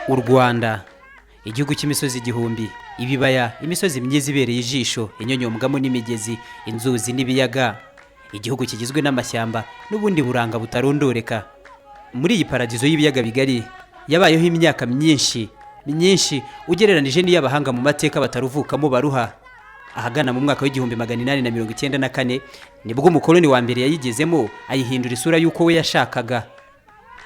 u Rwanda, igihugu cy'imisozi igihumbi, ibibaya, imisozi myiza ibereye ijisho, inyonyomgamo n'imigezi, inzuzi n'ibiyaga, igihugu kigizwe n'amashyamba n'ubundi buranga butarondoreka. Muri iyi paradizo y'ibiyaga bigari yabayeho imyaka myinshi ugereranije n'iy'abahanga mu mateka bataruvukamo baruha. Ahagana mu mwaka w'igihumbi 894 nibwo umukoloni wa mbere yayigezemo ayihindura isura y'uko we yashakaga.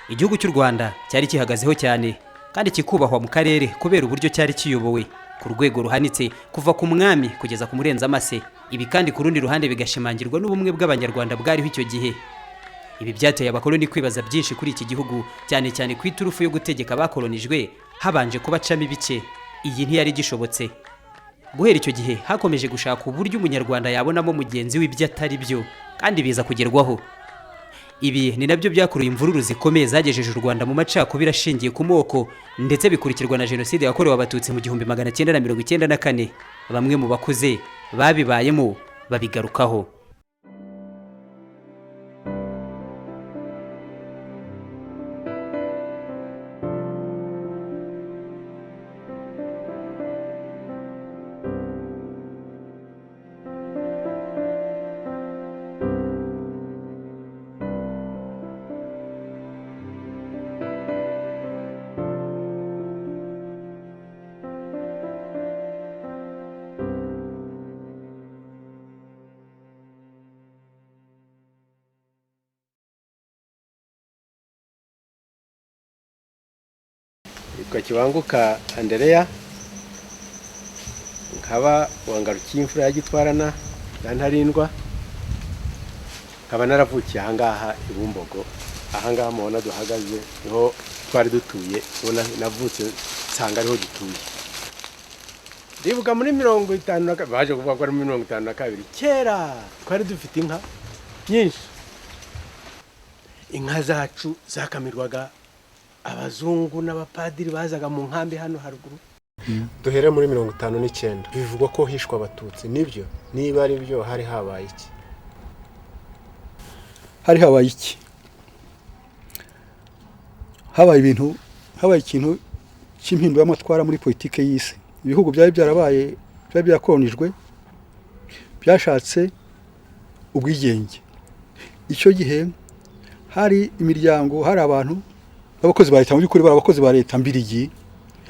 Igihugu cy'u Rwanda cyari kihagazeho cyane kandi kikubahwa mu karere kubera uburyo cyari kiyobowe ku rwego ruhanitse kuva ku mwami kugeza ku murenza amase. Ibi kandi ku rundi ruhande bigashimangirwa n'ubumwe bw'abanyarwanda bwariho icyo gihe. Ibi byateye abakoloni kwibaza byinshi kuri iki gihugu, cyane cyane ku iturufu yo gutegeka abakolonijwe habanje kubacamo ibice. Iyi ntiyari gishobotse. Guhera icyo gihe hakomeje gushaka uburyo umunyarwanda yabonamo mugenzi w'ibyo atari byo, kandi biza kugerwaho. Ibi ni nabyo byakuruye imvururu zikomeye zagejeje u Rwanda mu macakubiri ashingiye ku moko, ndetse bikurikirwa na jenoside yakorewe abatutsi mu 1994. Bamwe mu bakuze babibayemo babigarukaho. Kwa Kibanguka Andrea nkaba wangarukiye imfura ya Gitwarana ya Ntarindwa, nkaba naravukiye ahangaha i Bumbogo. Ahangaha mubona duhagaze niho twari dutuye, ubona navutse nsanga ariho dutuye. Ndibuka muri 50 baje kuvuga ko ari muri 52 kera twari dufite inka nyinshi. Inka zacu zakamirwaga abazungu n'abapadiri bazaga mu nkambi hano haruguru. Duhere muri 59 bivugwa ko hishwa abatutsi. Nibyo? Niba ari byo, hari habaye iki? Habaye ikintu cy'impinduka y'amatwara muri politike y'isi. Ibihugu byari byarabaye byakolonijwe byashatse ubwigenge. Icyo gihe hari imiryango, hari abantu abakozi ba leta, muri kuri barabakozi ba leta mbirigi,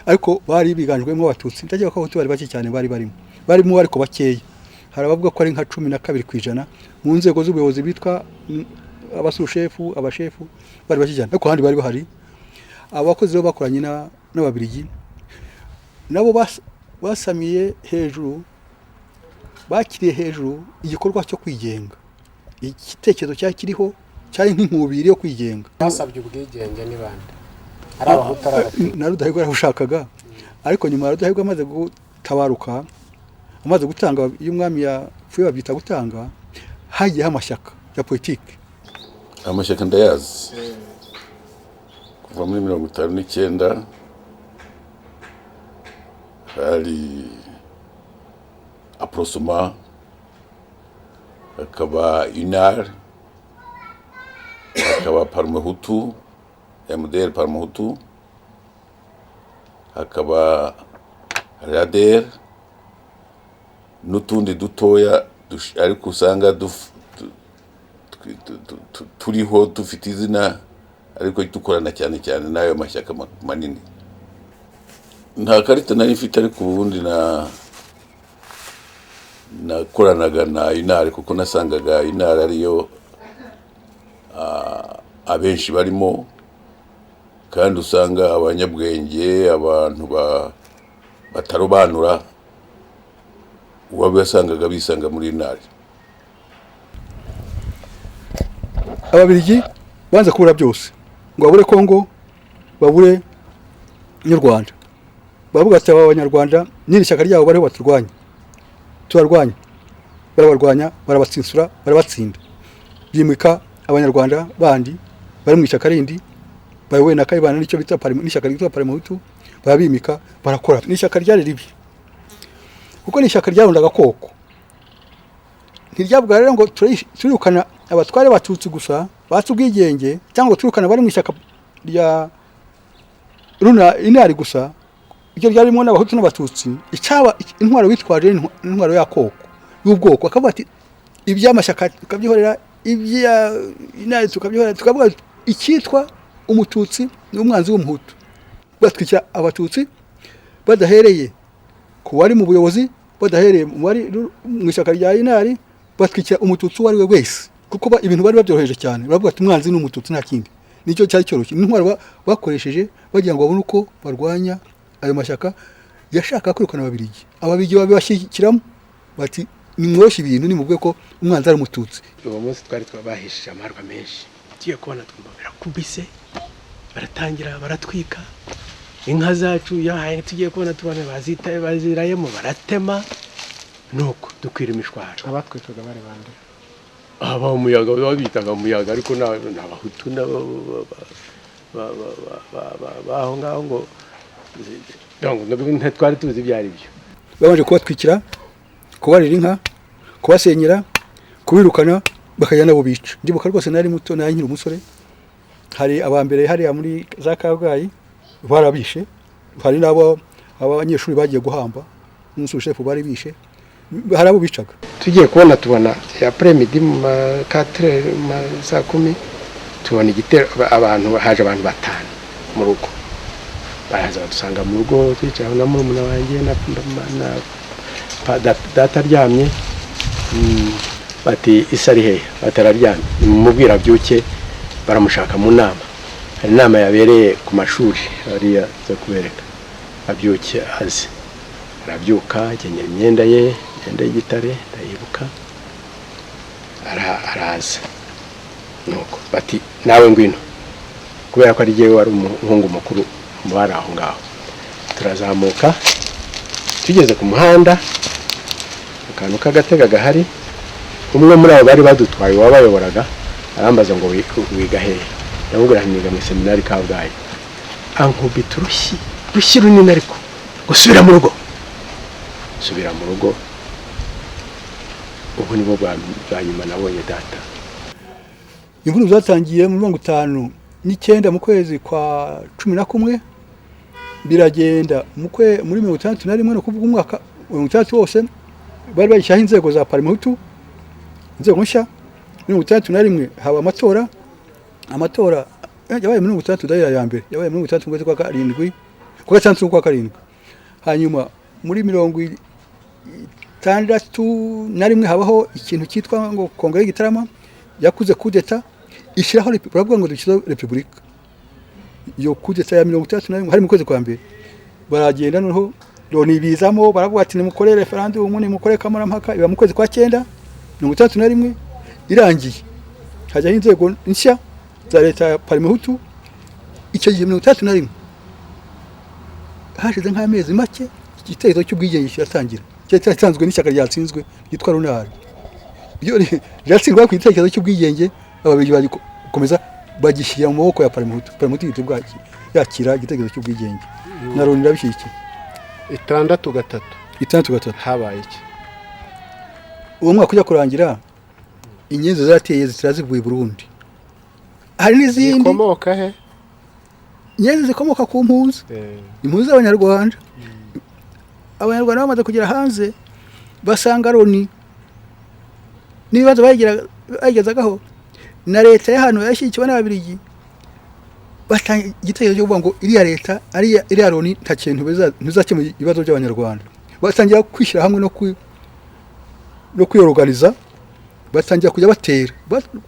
ariko bari biganjwemo abatutsi. Ndagiye ko bari bake cyane barimo ariko bakeya. Hari abavuga ko ari nka 12% mu nzego z'ubuyobozi bitwa abasushefu, abashefu bari bake cyane, ariko handi bari bahari abakozi bo bakoranye n'ababirigi. Nabo basamiye hejuru, bakiriye hejuru igikorwa cyo kwigenga. Igitekerezo cyakiriho cyari nk'inkubiri yo kwigenga. Basabye ubwigenge ni bande? Ari abahutara na Rudahigwa yarashakaga, ariko nyuma Rudahigwa amaze gutabaruka, amaze gutanga iyo umwami yapfuye babyita gutanga, hagiye amashyaka ya politike. Amashyaka ndayazi kuva muri 59 hari Aprosoma, akaba UNAR, akaba Parmehutu, MDR Parmehutu, akaba RADER, n'utundi dutoya ariko usanga turiho dufite izina ariko dukorana cyane cyane n'ayo mashyaka manini. Nta karita nari mfite, ariko ubundi nakoranaga na UNAR kuko nasangaga UNAR ariyo abenshi barimo, kandi usanga abanyabwenge, abantu batarobanura wabasangaga bisanga muri UNAR. Ababirigi banze kubura byose ngo babure Kongo, babure n'u Rwanda. Bavuga ati abanyarwanda n'iri shyaka ryabo bariho baturwanya, tubarwanya. Barabarwanya, barabatsinsura, barabatsinda. Byimika abanyarwanda bandi bari mu ishyaka rindi, bayobowe na Kayibanda n'icyo bita n'ishyaka ryitwa Parmehutu, babimika barakora. N'ishyaka ryari ribi kuko n'ishyaka ryarundaga koko. Ntiryavuga rero ngo turukana abatware batutsi gusa batubwigenge, cyangwa turukana bari mu ishyaka runa inari gusa icyo ryarimo n'abahutu n'abatutsi icyaba intwaro witwaje intwaro yakoko y'ubwoko akavuga ati iby'amashyaka tukabyihorera ibya inari tukabyihorera tukavuga icyitwa umututsi n'umwanzi w'umuhutu batwikira abatutsi badahereye ku wari mu buyobozi badahereye mu ishyaka rya inari batwikira umututsi uwo ari we wese kuko ibintu bari babyoroheje cyane baravuga ati umwanzi ni umututsi nta kindi nicyo cyari cyoroshye intwaro bakoresheje bagira ngo babone uko barwanya ayo mashyaka yashaka kwirukana ababirigi babibashyikiramo bati nimworoshye ibintu nimubwe ko umwanzi ari umututsi. uwo munsi twari twabahishije amarwa menshi tugiye kubona twumva birakubise baratangira baratwika inka zacu yahaye tugiye kubona tubona bazirayemo baratema nuko dukwira imishwaro. abatwikaga bari bande? aba umuyaga babitaga umuyaga ariko n'abahutu baho ngaho ngo twari tuzi ibyo ari byo. babanje kubatwikira kubarira inka kubasenyera kubirukana bakajya nabo bica. Ndibuka rwose nari muto nari nkiri umusore hari abambere hariya muri za Kabgayi barabishe hari nabo abanyeshuri bagiye guhamba n'umushefu bari bishe hari abo bicaga. Tugiye kubona tubona après midi mu 4 saa 10 tubona igitero abantu haje abantu batanu mu rugo baraza badusanga mu rugo twicara na murumuna wanjye na data aryamye bati isari he batararyamye mumubwira byuke baramushaka mu nama. Hari inama yabereye ku mashuri ariya zo kubereka abyuke azi arabyuka akenyera imyenda ye y'igitare ndayibuka araza nuko bati nawe ngwino kubera ko ari jewe wari umuhungu mukuru bari aho ngaho. Turazamuka tugeze ku muhanda akantu k'agatega gahari umwe muri abo bari badutwaye wabayoboraga arambaza ngo wiga hehe ndamubwira niga mu seminari Kabgayi ankubita urushyi runini ariko gusubira mu rugo subira mu rugo. Ubu nibo bwa nyuma nabonye data. Imvuru zatangiye mu 59 mu kwezi kwa 11 biragenda muri 61 no kuvuga umwaka 63 wose bari bashyiraho inzego za Parmehutu inzego nshya. 61 haba amatora yabaye muri 63 dahera ya mbere yabaye muri 63 kwezi kwa 7 kwa 6 kwa 7 hanyuma muri 61 habaho ikintu cyitwa ngo Kongere y'Igitarama yakuze kudeta ishyiraho baravuga ngo dushyiraho repubulika. Iyo kudeta ya 61 hari mu kwezi kwa mbere baragenda noneho Loni bizamo baravuga ati nimukore referendum nimukore kamarampaka iba mu kwezi kwa 9 61 irangiye hajya inzego nshya za leta ya Parmehutu. Icyo gihe 61 hashize nk'amezi make igitekerezo cy'ubwigenge kiratangira cyatanzwe n'ishyaka ryatsinzwe yitwa Runari. Iyo ryatsinzwe ku gitekerezo cy'ubwigenge ababiri bari gukomeza bagishyira mu maboko ya Parmehutu. Parmehutu yitubwaki yakira igitekerezo cy'ubwigenge na Loni irabishyikiye. 63 habaye iki? Uwo mwaka ujya kurangira inyenzi zateye zitarazivuye Burundi. Hari n'izindi zikomoka he? Inyenzi zikomoka ku mpunzi impunzi z'Abanyarwanda. Abanyarwanda bamaze kugera hanze basanga Loni n'ibibazo bagezagaho na leta ya hano yashyikiwe n'ababirigi batanga igitekerezo cyo kuvuga ngo iriya leta iriya Loni nta kintu ntizakemura ibibazo by'Abanyarwanda. Batangira kwishyira hamwe no kwiyorganiza batangira kujya batera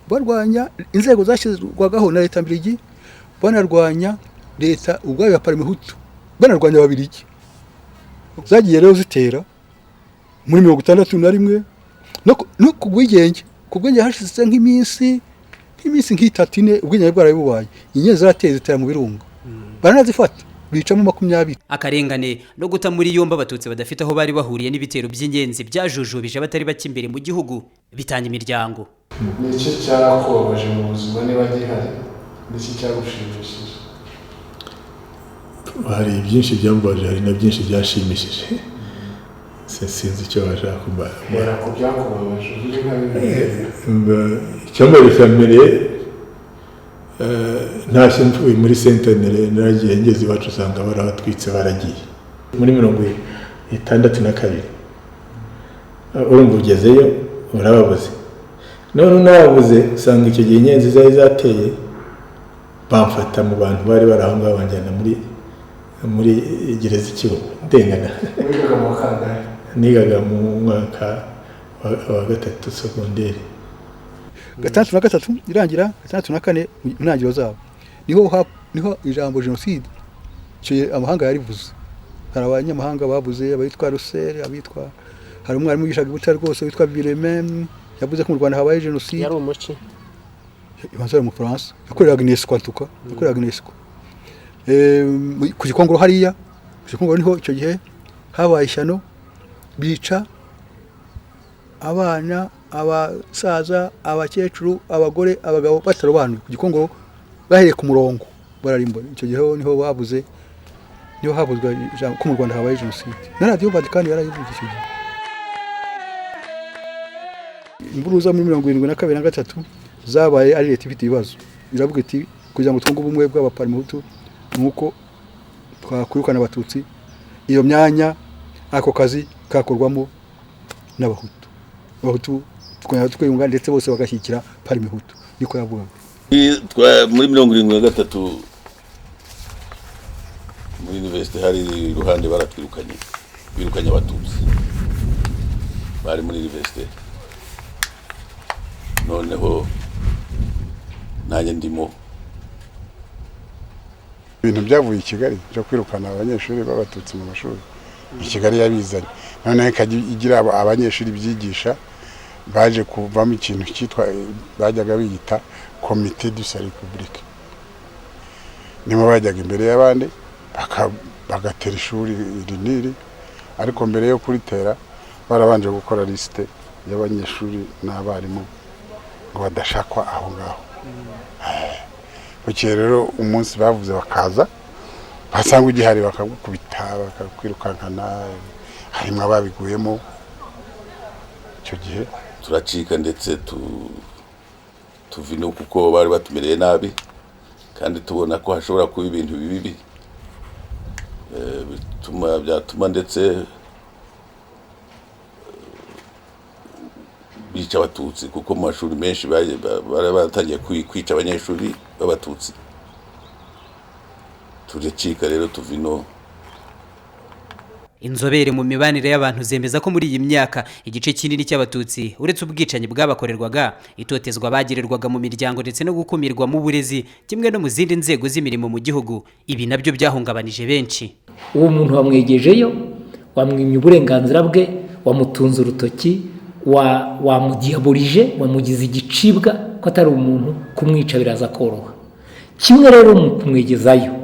barwanya inzego zashyizwagaho na leta mbirigi banarwanya leta ubwayo ya Parmehutu banarwanya ababirigi. Zagiye rero zitera muri 61 no kubwigenge hashize nk'iminsi nk'itatu ubwigenge bwaraye bubaye inyenzi zarateye zitera mu birunga baranazifata bicamo 20. Akarengane no guta muri yomba abatutsi badafite aho bari bahuriye n'ibitero by'ingenzi byajujubije abatari bake imbere mu gihugu bitanga imiryango. Nicyo cyakubabaje mu buzima niba gihari nicyo cyagushimishije? Hari byinshi byambaje hari na byinshi byashimishije sinzi icyo bashaka kumara ku byakubabaje uri nka icyambere cya mbere ntashye mvuye muri sentenere naragiye ngeze iwacu usanga barabatwitse baragiye muri 62 urumva ugezeyo urababuze none nababuze usanga icyo gihe inyenzi zari zateye bamfata mu bantu bari baraho ngaho banjyana muri gereza ikigo ndengana nigaga mu mwaka wa 3 segonderi 63 irangira 64 intangiriro zabo niho ijambo genocide cyo amahanga yarivuze hari abanyamahanga bavuze abitwa Russell abitwa hari umwarimu gishaga butari rwose witwa Biremem yavuze ko mu Rwanda habaye genocide yari umuci ibanza mu France yakoreraga UNESCO antuka yakoreraga UNESCO ku Gikongoro hariya Gikongoro niho icyo gihe habaye ishyano bica abana abasaza abakecuru abagore abagabo batarobanuye ku Gikongoro bahereye ku murongo bararimbona icyo gihe niho babuze niho habuzwa ko mu Rwanda habaye genocide na Radio Vatican yarayivuze icyo gihe imburuza muri 72 na 3 zabaye ari leta ifite ibibazo iravuga iti kugira ngo twunge ubumwe bw'abaparimutu nuko twakwirukana abatutsi iyo myanya ako kazi kakorwamo n'abahutu twiyunga ndetse bose bagashyikira parimutu niko yavuga muri 73 muri university hari iruhande birukanye abatutsi bari muri university noneho nanjye ndimo ibintu byavuye i Kigali byo kwirukana abanyeshuri b'abatutsi mu mashuri i Kigali yabizanye none igira abanyeshuri byigisha baje kuvamo ikintu cyitwa bajyaga biyita Comité du Salut Public nimo bajyaga imbere y'abandi bagatera ishuri riniri ariko mbere yo kuritera barabanje gukora liste y'abanyeshuri n'abarimu ngo badashakwa aho ngaho kuko rero umunsi bavuze bakaza basanga igihari bakagukubita bakakwirukankana harimo ababiguyemo icyo gihe turacika ndetse tuvino kuko bari batumereye nabi kandi tubona ko hashobora kuba ibintu bibi byatuma ndetse bica abatutsi kuko mu mashuri menshi bari batangiye kwica abanyeshuri b'abatutsi turacika rero tuvino. Inzobere mu mibanire y'abantu zemeza ko muri iyi myaka igice kinini cy'abatutsi uretse ubwicanyi bwabakorerwaga itotezwa bagirirwaga mu miryango ndetse no gukumirwa mu burezi kimwe no mu zindi nzego z'imirimo mu gihugu ibi nabyo byahungabanije benshi. Uwo muntu wamwegejeyo wamwimye uburenganzira bwe wamutunze urutoki wamudiabolije wamugize igicibwa ko atari umuntu kumwica biraza koroha kimwe rero mu kumwegezayo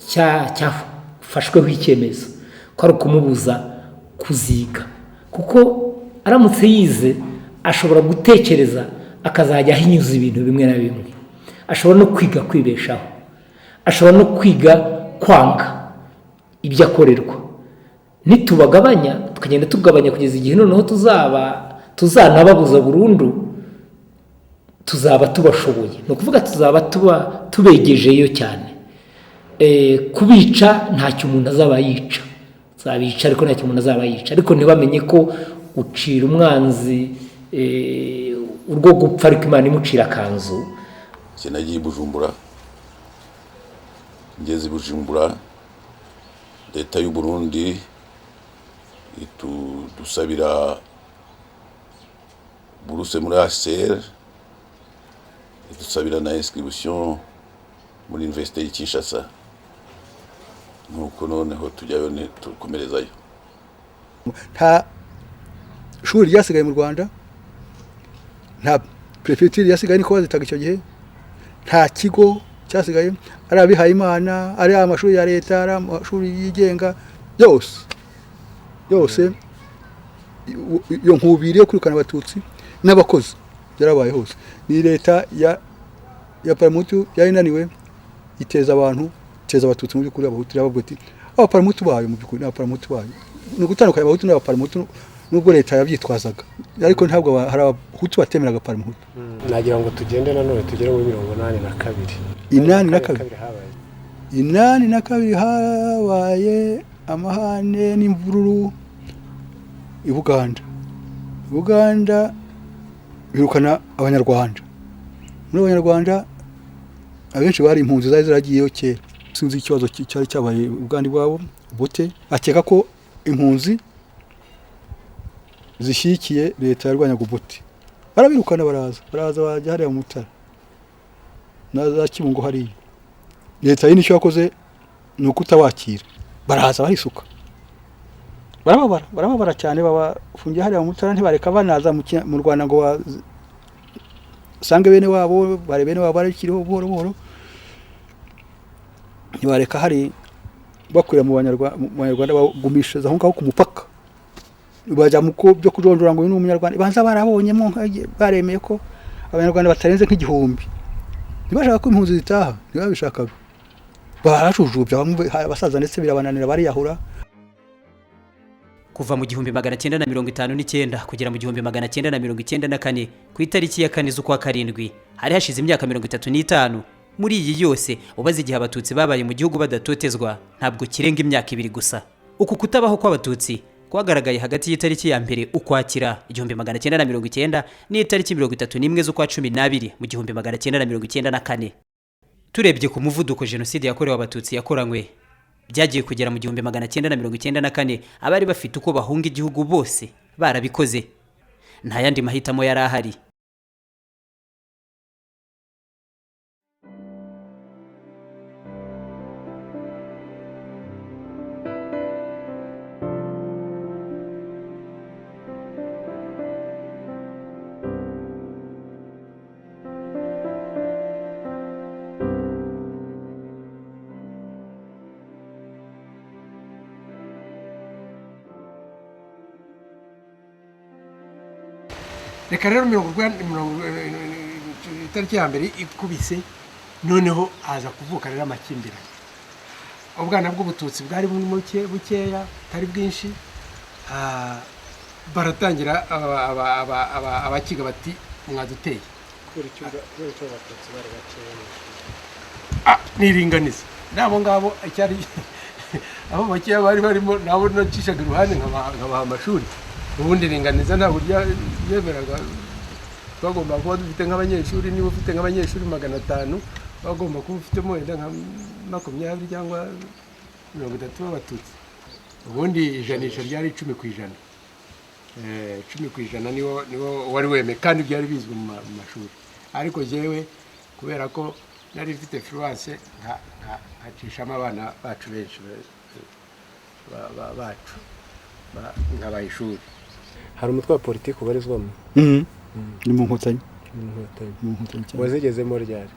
cyafashweho icyemezo ko ari ukumubuza kuziga kuko aramutse yize ashobora gutekereza akazajya ahinyuza ibintu bimwe na bimwe ashobora no kwiga kwibeshaho ashobora no kwiga kwanga ibyo akorerwa nitubagabanya tukagenda tugabanya kugeza igihe noneho tuzanababuza burundu tuzaba tubashoboye no kuvuga tuzaba tubegejeyo cyane kubica ntacyo umuntu azaba yica zabica ariko ntacyo umuntu azaba yica ariko ntibamenye ko ucira umwanzi urwo gupfa ariko Imana imucira kanzu. Sinagiye Bujumbura ngeze Bujumbura leta y'u Burundi dusabira buruse muri HCR dusabira na inscription muri Université ya Kinshasa nuko noneho tujyayo tukomerezayo. Nta shuri ryasigaye mu Rwanda nta prefecture yasigaye niko bazitaga icyo gihe nta kigo cyasigaye ari abihaye Imana ari amashuri ya leta ari amashuri yigenga yose yo nkubiri yo kwirukana abatutsi n'abakozi byarabaye hose ni leta ya parimutu yarinaniwe iteza abatutsi mu by'ukuri abahutu yabavuga ati abaparimutu bayo mu by'ukuri n'abaparimutu bayo ni ugutandukanya abahutu n'abaparimutu nubwo leta yabyitwazaga ariko ntabwo hari abahutu batemeraga parimuhutu. nagira ngo tugende nanone tugere muri 82 82 habaye amahane n'imvururu i Buganda birukana abanyarwanda. Muri abanyarwanda abenshi bari impunzi zari ziragiyeyo kera. Sinzi ikibazo cyari cyabaye Uganda bwabo bote akeka ko impunzi zishyikiye leta yarwanyaga Obote. Barabirukana baraza bajya hariya mu Mutara na za Kibungo hariya. Leta y'icyo yakoze ni ukutabakira, baraza barisuka, barababara cyane, babafungiye hariya mu Mutara, ntibareka banaza mu Rwanda ngo basange bene wabo, bare bene wabo barikiriho buhoro buhoro, ntibareka hari bakwira mu Banyarwanda bagumisha aho ngaho ku mupaka, bajya mu ko byo kujonjora ngo ni umunyarwanda, banza barabonyemo baremeye ko Abanyarwanda batarenze nk'igihumbi, ntibashaka ko impunzi zitaha, ntibabishakaga, barashujubya bamwe abasaza ndetse birabananira bariyahura. Kuva mu 1959 kugera mu 1994 ku itariki ya 4 z'ukwa karindwi hari hashize imyaka 35. Muri iyi yose ubaze igihe abatutsi babaye mu gihugu badatotezwa ntabwo kirenga imyaka 2 gusa. Uku kutabaho kw'abatutsi kwagaragaye hagati y'itariki ya mbere Ukwakira 1990 n'itariki 31 z'ukwa 12 mu 1994. Turebye ku muvuduko jenoside yakorewe abatutsi yakoranywe, byagiye kugera mu 1994 abari bafite uko bahunga igihugu bose barabikoze, nta yandi mahitamo yari ahari. Reka rero itariki ya mbere ikubise, noneho haza kuvuka rero amakimbirane. Ubwana bw'ubututsi bwari bukeya tari bwinshi, baratangira abakiga bati mwaduteye kubera icyo abatutsi bari bakeya niringaniza nabo ngabo cyari abo bakeya bari barimo, nabo nacishaga iruhande nkabaha amashuri. Ubundi ringaniza ntabwo yemeraga, bagomba kuba dufite nk'abanyeshuri, niba ufite nk'abanyeshuri 500 bagomba kuba ufitemo wenda nka 20 cyangwa 30 b'abatutsi. Ubundi ijanisha ryari 10%. 10% niwo wari weme kandi byari bizwi mu mashuri. Ariko jewe kubera ko nari mfite fluence nkacishamo abana bacu benshi bacu nk'abayishuri. Hari umutwe wa politiki ubarizwamo? Ni mu Nkotanyi. Wazigezemo ryari?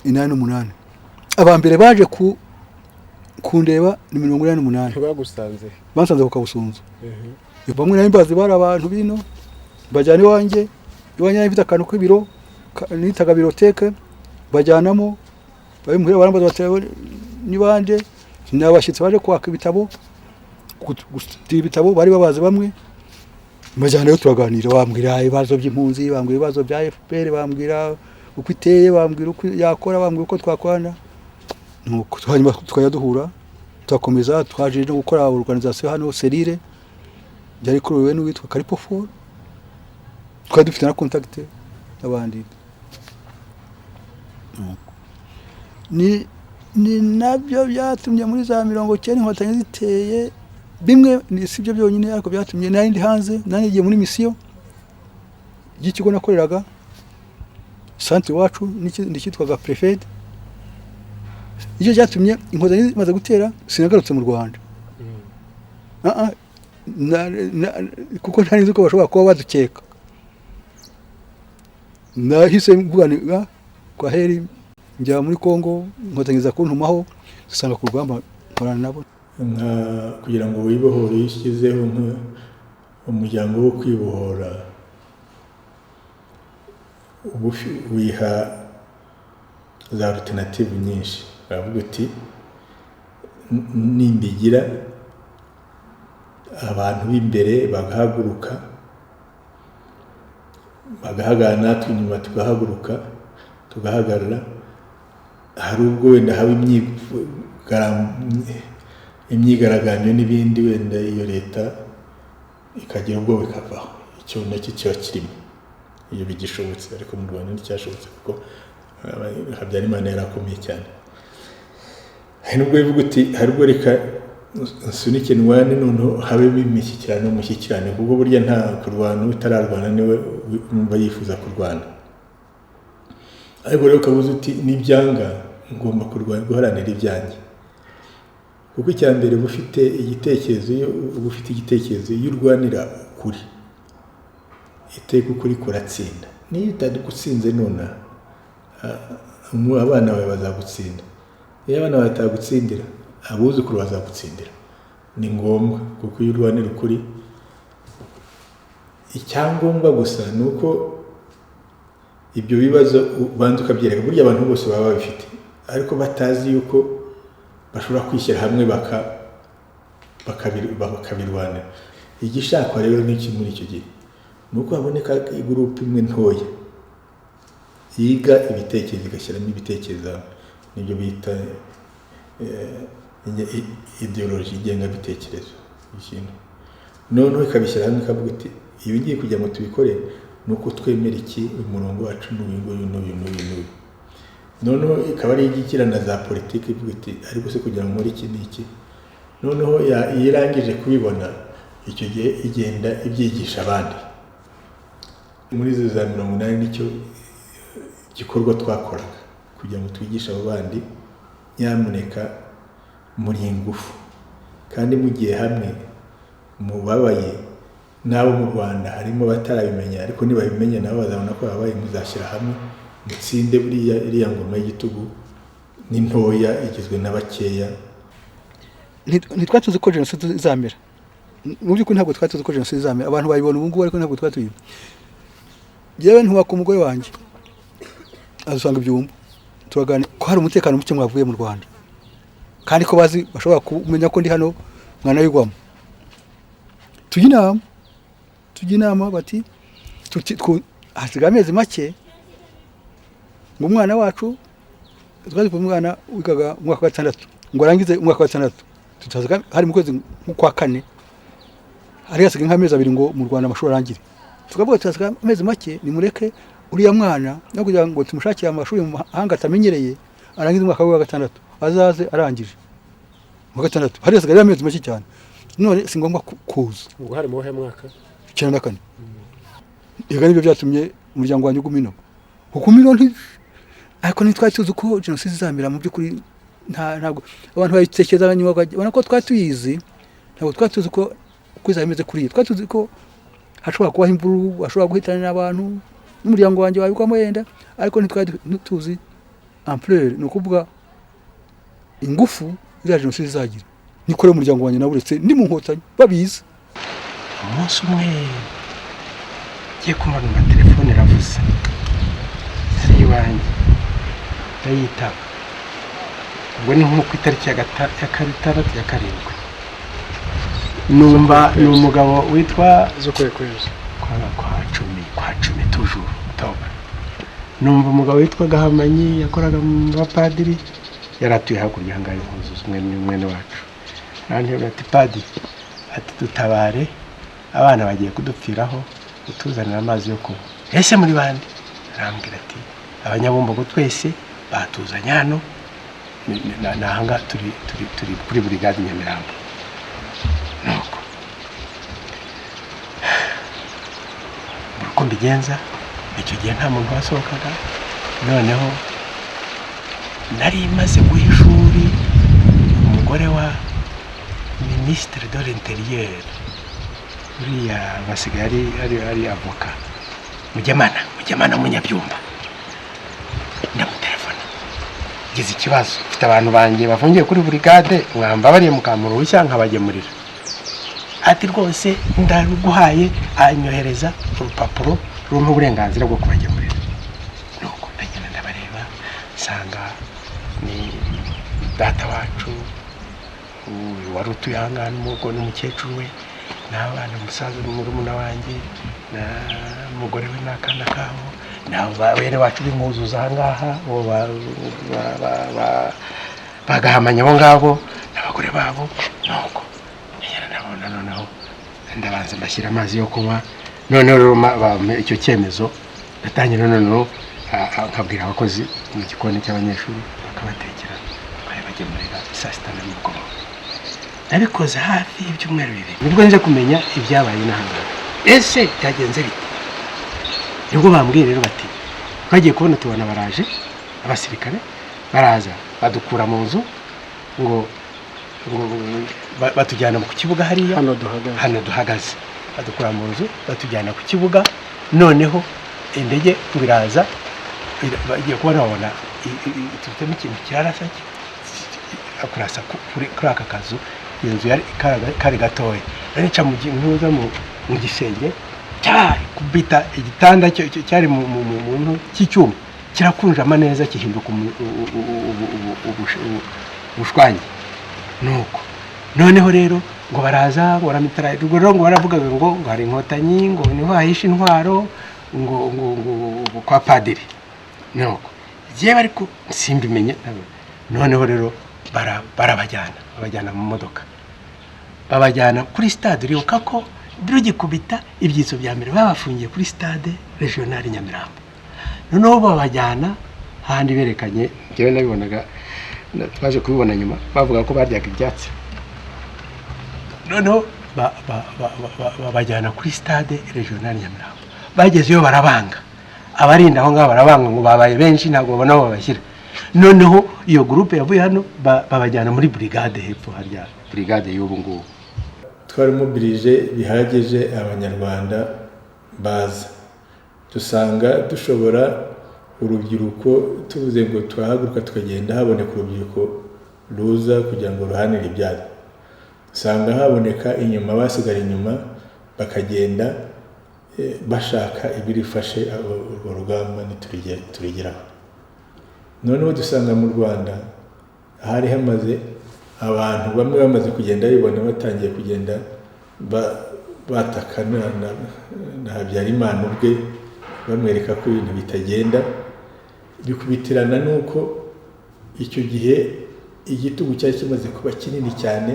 88. Abambere baje kundeba ni 88. Bagusanze? Bansanze ku Kabusunzu. Bamwe n'imbazi bari abantu bino bajyana iwanjye n'ifite akantu k'ibiro nitaga biblioteke, bajyanamo babimuhira barambaza batewe nibande, n'abashyitsi baje kwaka ibitabo, ibitabo bari babaze bamwe, bajyana yo turaganira, bambwira ibibazo by'impunzi, bambwira ibibazo bya FPR, bambwira uko iteye, bambwira uko yakora, bambwira uko twakorana. Nuko hanyuma tukajya duhura, tugakomeza, twaje no gukora organisation hano Serire byari kuruwe n'uwitwa Karipofor, twari dufite na contact n'abandi. Ni nabyo byatumye muri za 90 Inkotanyi ziteye bimwe, sibyo byonyine ariko byatumye narindi hanze, nanigiye muri mission y'ikigo nakoreraga centre wacu n'ikitwaga Prefet. Icyo cyatumye Inkotanyi maze gutera sinagarutse mu Rwanda. Kuko ntari nzi ko bashobora kuba badukeka. Nahise mvuganira kwa heri njya muri Kongo, Inkotanyi za kuntumaho zisanga ku rugamba nkorana nabo. Kugira ngo wibohore yishyizeho umuryango wo kwibohora, wiha za alternative nyinshi. Uravuga uti nimbigira abantu b'imbere bagahaguruka bagahagarara natwe inyuma tugahaguruka tugahagarara. Hari ubwo wenda haba imyigaragambyo n'ibindi, wenda iyo leta ikagira ubwo bikavaho, icyo nacyo kiba kirimo iyo bigishobotse, ariko mu Rwanda nticyashobotse kuko Habyarimana yarakomeye cyane. Hari n'ubwo bivuga uti hari ubwo reka nsunike ndwane noneho habe umushyikirano, kuko burya nta kurwana utararwana niwe wumva yifuza kurwana. Ariko rero ukabuze uti nibyanga ngomba guharanira ibyanjye, kuko icya mbere uba ufite igitekerezo iyo urwanira ukuri, iteka ukuri kuratsinda. Niyo utagutsinze nonaha abana bawe bazagutsinda, iyo abana bawe batagutsindira abuzukuru bazagutsindira. Ni ngombwa kuko iyo urwanira ukuri, icyangombwa gusa ni uko ibyo bibazo ubanza ukabyereka. Burya abantu bose baba babifite, ariko batazi yuko bashobora kwishyira hamwe bakabirwanira. Igishakwa rero n'iki muri icyo gihe ni uko haboneka igurupe imwe ntoya yiga ibitekerezo, igashyiramo ibitekerezo, nibyo bita ideoloji ingengabitekerezo ikintu, noneho ikabishyira hamwe ikavuga iti ibi ngiye kugira ngo tubikore ni uko twemera iki, umurongo wacu n'uyu. Noneho ikaba ari igikira na za politiki, ivuga iti ariko se kugira ngo nkore iki n'iki. Noneho iyo irangije kubibona, icyo gihe igenda ibyigisha abandi. Muri izo za 80 nicyo gikorwa twakoraga, kugira ngo twigishe abo bandi, nyamuneka muri ingufu kandi mugiye hamwe, mubabaye. Nabo mu Rwanda harimo batarabimenya, ariko nibabimenya nabo bazabona ko babaye, muzashyira hamwe mutsinde buriya iriya ngoma y'igitugu ni ntoya igizwe n'abakeya. Ntitwatuzi ko jenoside izamera, mu by'ukuri ntabwo twatuzi ko jenoside izamera. Abantu bayibona ubu ngubu, ariko ntabwo twatuye. Yewe ntiwaka umugore wanjye azusanga ibyumba turagana ko hari umutekano muke mwavuye mu Rwanda, kandi ko bazi bashobora kumenya ko ndi hano mwana wigwamo. Tujya inama bati hasigaye amezi make ngo umwana wacu twazi ko umwana wigaga umwaka wa 6 ngo arangize umwaka wa 6, tutazaga hari mu kwezi kwa 4, hari hasigaye nk'amezi 2 ngo mu Rwanda amashuri arangire. Tukavuga tuzasigaye amezi make, nimureke uriya mwana no kugira ngo tumushakire amashuri mu mahanga atamenyereye, arangize umwaka wa 6 azaze arangije mu 6. Hari hasigaye amezi make cyane, none si ngombwa kuza. Ubwo hari mu mwaka 94. Yega nibyo byatumye umuryango wanyu gumino hukumino ariko ntitwari tuzi ko jenoside izamira. Mu by'ukuri ntabwo abantu bayitekereza nyuma babona ko twatuyizi, ntabwo twatuzi ko kwizameze kuri. Twatuzi ko hashobora kuba imvuru, hashobora guhitana n'abantu n'umuryango wanjye wabikwamo yenda, ariko ntitwari tuzi ampleur, ni ukuvuga ingufu iriya jenoside izagira. Nikore umuryango wanjye naburetse ndi mu nkotanyi babizi. Umunsi umwe ngiye kumva numva telefone iravuze, ari iwanjye ndayitaba. Ubwo ni nko ku itariki ya 6 numva ni umugabo witwa Zokwekwezi kwa cumi toujours Oktoba. Numva umugabo witwa Gahamanyi yakoraga mu bapadiri, yaratuye hakurya hangaye Nkuzuzu, mwene wacu. Nandi ati padi, ati dutabare, abana bagiye kudupfiraho, utuzanira amazi yo kunywa. Ese muri bande? Arambwira ati abanyabumbogo twese batuzanya hano, nahanga turi kuri brigade Nyamirambo. Nuko uko mbigenza, icyo gihe nta muntu wasohokaga. Noneho nari maze guha ishuri umugore wa ministre de l'Intérieur, uriya basigaye ari avoka Mugemana Munyabyumba. Ndamutelefona, ngize ikibazo, mfite abantu banjye bafungiye kuri brigade, mwamba bari mu Kamurushya nkabagemurira. Ati rwose ndaruguhaye, anyohereza urupapuro rumwe uburenganzira bwo kubagemurira. Nuko ndagenda ndabareba, sanga ni data wacu wari utuye ahangaha n'umukecuru we, n'abana umusaza n'umurumuna wanjye n'umugore we n'akana kabo bene wacu b'impuzuza aha ngaha bagahamanya abo ngabo n'abagore babo nuko ndabona noneho ndabanza mbashyira amazi yo kunywa noneho rero icyo cyemezo ndatangira noneho nkabwira abakozi mu gikoni cy'abanyeshuri bakabatekera bakabagemurira saa sita na nimugoroba. Nabikoze hafi y'ibyumweru bibiri nibwo nje kumenya ibyabaye n'ahangaha. Ese byagenze bite? Nibwo bambwiye rero bati bagiye kubona tubona baraje abasirikare baraza badukura mu nzu ngo batujyana ku kibuga hariya hano duhagaze badukura mu nzu batujyana ku kibuga noneho indege biraza bagiye kubona babona tufitemo ikintu kirarasa akurasa kuri aka kazu inzu yari kari gatoya arica mu gisenge cyari kubita igitanda cyari mu cy'icyuma kirakunjama neza kihinduka ubushwanyi nuko noneho rero ngo baraza ngo ramitara rero ngo baravuga ngo hari inkotanyi ngo niho hahisha intwaro ngo kwa padiri nuko yewe ariko simbimenye noneho rero babajyana mu modoka babajyana kuri stade uribuka ko birugikubita ibyitso bya mbere babafungiye kuri stade regional Nyamirambo noneho babajyana handi berekanye jewe nabibonaga twaje kubibona nyuma bavuga ko baryaga ibyatsi noneho babajyana kuri stade regional Nyamirambo bagezeyo barabanga abarinda aho ngaho barabanga ngo babaye benshi ntabwo babona aho babashyira noneho iyo groupe yavuye hano babajyana muri brigade hepfo harya brigade y'ubu ngubu twari mobilije bihagije abanyarwanda baza dusanga dushobora urubyiruko tuvuze ngo twahaguruka tukagenda haboneka urubyiruko ruza kugira ngo ruhanire ibyago usanga haboneka inyuma basigara inyuma bakagenda bashaka ibirifashe urwo rugamba niturigeraho noneho dusanga mu Rwanda hari hamaze abantu bamwe bamaze kugenda bibona batangiye kugenda batakana na Habyarimana ubwe bamwereka ko ibintu bitagenda bikubitirana nuko icyo gihe igitugu cyari kimaze kuba kinini cyane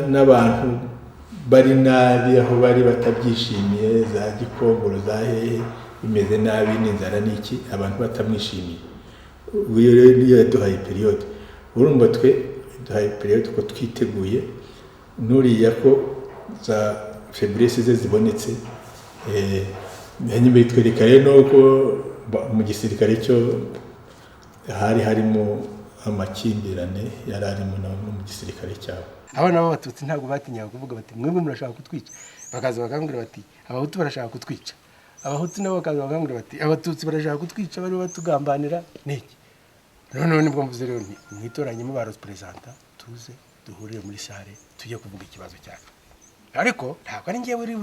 n'abantu bari nabi aho bari batabyishimiye za Gikongoro za hehe bimeze nabi n'inzara n'iki abantu batamwishimiye uyu rero niyo yaduhaye periode urumva twe duhaye periode ko twiteguye nuriya ko za faiblesse ze zibonetse hanyuma itwereka rero ko mu gisirikare cyo hari harimo amakimbirane yari arimo no mu gisirikare cyabo abana b'abatutsi ntabwo batinyaga kuvuga bati mwebwe murashaka kutwica bakaza bakambwira bati abahutu barashaka kutwica abahutu nabo bakaza bakambwira bati abatutsi barashaka kutwica bari batugambanira niki noneho nibwo mvuze rero mwitoranyemo ba representa tuze duhurire muri sare tujye kuvuga ikibazo cyacu ariko ntabwo ari ngewe uri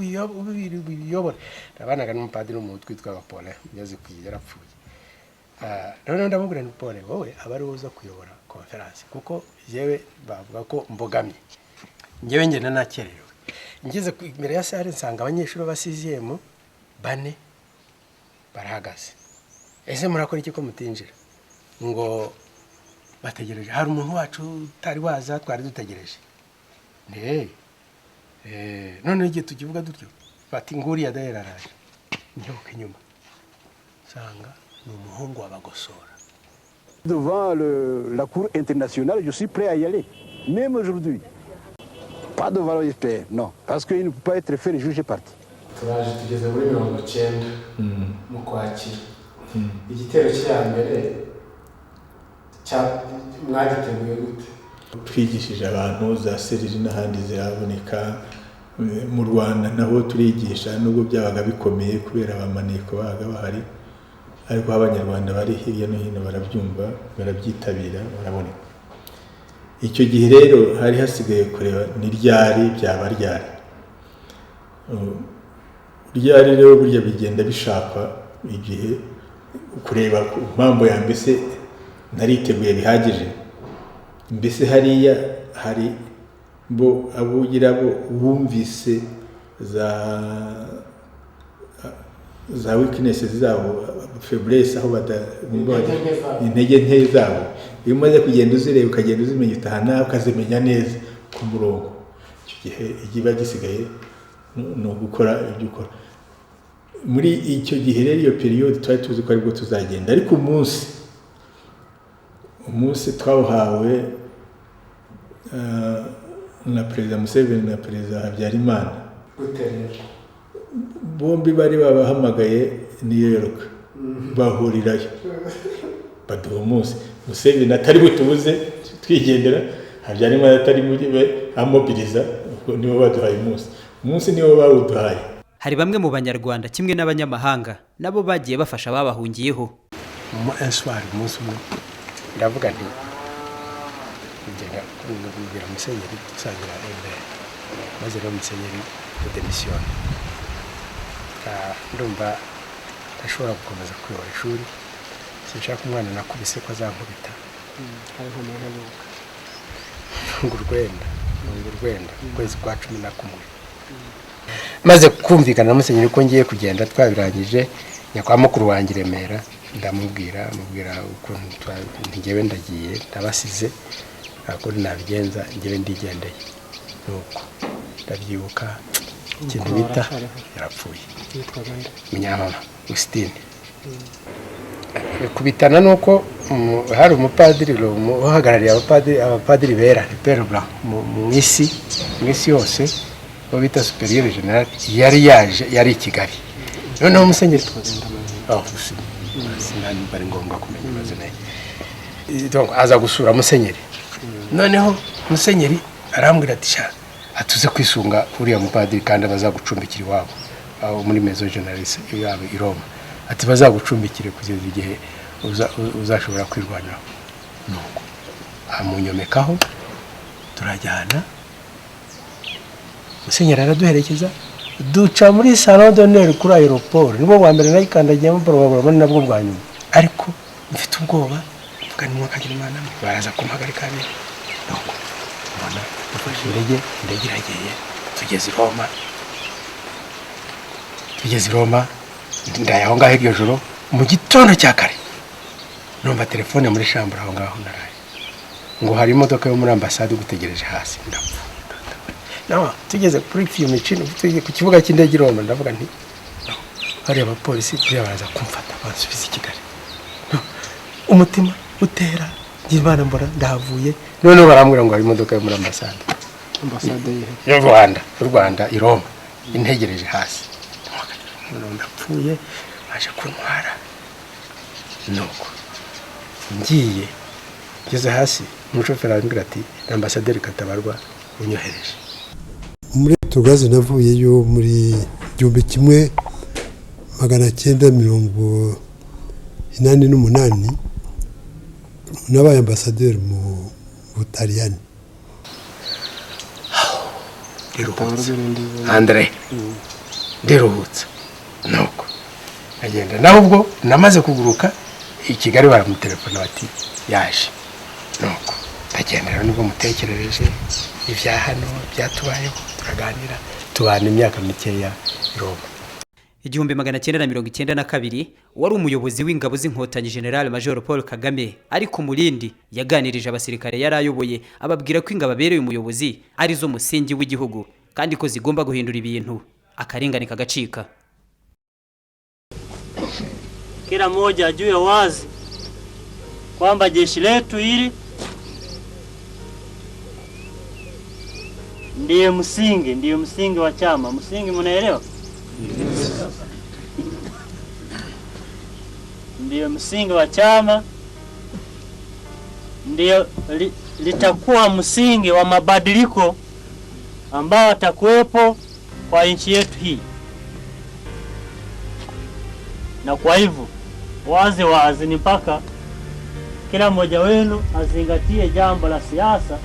biyobora nabanaga n'umupadiri mu twitwa Paul yazi yarapfuye noneho ndamubwira ni Paul wowe abari uza kuyobora conference kuko yewe bavuga ko mbogamye ngewe ngena nakererewe ngeze imbere ya sare nsanga abanyeshuri basiziyemo bane barahagaze ese murakora iki ko mutinjira ngo bategereje hari umuntu wacu utari waza twari dutegereje none igihe tukivuga dutyo bati nguriya dahera araje nyoboka inyuma sanga ni umuhungu w'abagosora. Devant la cour internationale, je suis prêt à y aller, même aujourd'hui. Pas devant l'OIFPR, non, parce qu'il ne peut pas être fait le juge parti. turaje tugeze muri 90 mu kwakira igitero cya mbere mwagiteguye gute? twigishije abantu za seriri n'ahandi ziraboneka mu Rwanda naho turigisha nubwo byabaga bikomeye kubera abamaneko babaga bahari ariko abanyarwanda bari hirya no hino barabyumva barabyitabira baraboneka icyo gihe rero hari hasigaye kureba ni ryari byaba ryari rero burya bigenda bishakwa igihe kureba impamvu ya mbese nariteguye bihagije mbese hariya hari bo abugira bo bumvise za weakness zabo, faiblesse, aho intege nke zabo. Iyo umaze kugenda uzireba ukagenda uzimenya utahana ukazimenya neza ku murongo, icyo gihe igiba gisigaye no gukora ibyo ukora. Muri icyo gihe rero iyo period twari tuzi ko aribwo tuzagenda, ariko umunsi twawuhawe na Perezida Museveni na Perezida Habyarimana, bombi bari babahamagaye New York, bahurirayo baduha umunsi. Museveni atari butubuze twigendera, Habyarimana atari muri be amobiliza, nibo baduhaye umunsi nibo bawuduhaye. Hari bamwe mu banyarwanda kimwe n'abanyamahanga nabo bagiye bafasha babahungiyeho. Mu eswari umunsi umwe ndavuga nti ngenda kubwira Musenyeri dusangira imbere, maze no Musenyeri demission. Ndumva ndashobora gukomeza kuyobora ishuri, sinshaka umwana nakubise ko azankubita. Hariho urwenda ukwezi kwa 11 maze kumvikana na Musenyeri ko ngiye kugenda, twabirangije nyakwa mukuru wanjye Remera, ndamubwira ukuntu ntigewe ndagiye ndabasize akuri nabigenza ngewe ndigendeye. Nuko ndabyibuka ikintu bita yarapfuye, Munyamama Augustine. Kubitana nuko hari umupadiri uhagarariye abapadiri bera Père Blanc mu isi yose, bo bita superieur general, yari i Kigali. Noneho Musenyeri sinani bari ngombwa kumenya amazina ye, donc aza gusura Musenyeri. Noneho Musenyeri arambwira ati sha atuze kwisunga uriya mupadiri kandi bazagucumbikira iwabo aho muri Maison Journaliste yabo i Roma, ati bazagucumbikire kugeza igihe uzashobora kwirwanaho. Nuko amunyomekaho turajyana, Musenyeri araduherekeza, duca muri salon d'honneur kuri aeroport. Nibo wa mbere nayikandagiyemo probablement nabwo bwa nyuma, ariko mfite ubwoba tukanimwa kagira Imana baraza kumpagarika neza. Nuko mbona dufashe indege irageye, tugeze Roma ndayaho ngaho iryo joro mu gitondo cya kare numva telefone muri chambre aho ngaho naraye ngo hari imodoka yo muri ambassade gutegereje hasi. No, tugeze kuri film chino tugeze ku kibuga cy'indege Roma, ndavuga nti hari abapolisi baraza kumfata bansubiza i Kigali. Umutima utera ngibana mbora ndahavuye, none barambwira ngo hari imodoka yo muri ambassade y'u Rwanda i Roma integereje hasi. Ndapfuye aje kuntwara. Nuko ngiye ngeze hasi, umushoferi arambwira ati Ambassadeur Katabarwa unyohereje. Muri Tugazi navuyeyo muri 1988 nabaye ambassadeur mu Butaliyani. Andre nderuhutse. Nuko agenda naho ubwo namaze kuguruka i Kigali baramutelefona bati yaje. Nuko ndagendera nibwo mutekerereje ibya hano byatubayeho, turaganira tubana imyaka mikeya i Roma. 1992 wari umuyobozi w'ingabo z'inkotanyi General Major Paul Kagame ari ku Mulindi yaganirije abasirikare yari ayoboye, ababwira ko ingabo abereye umuyobozi ari zo musingi w'igihugu kandi ko zigomba guhindura ibintu akarengane kagacika. Kila mmoja ajue wazi kwamba jeshi letu hili ndiye msingi wa chama. Msingi mnaelewa? Ndiye msingi wa chama, ndiyo litakuwa msingi wa mabadiliko ambao atakuwepo kwa nchi yetu hii. Na kwa hivyo wazi ni mpaka kila mmoja wenu azingatie jambo la siasa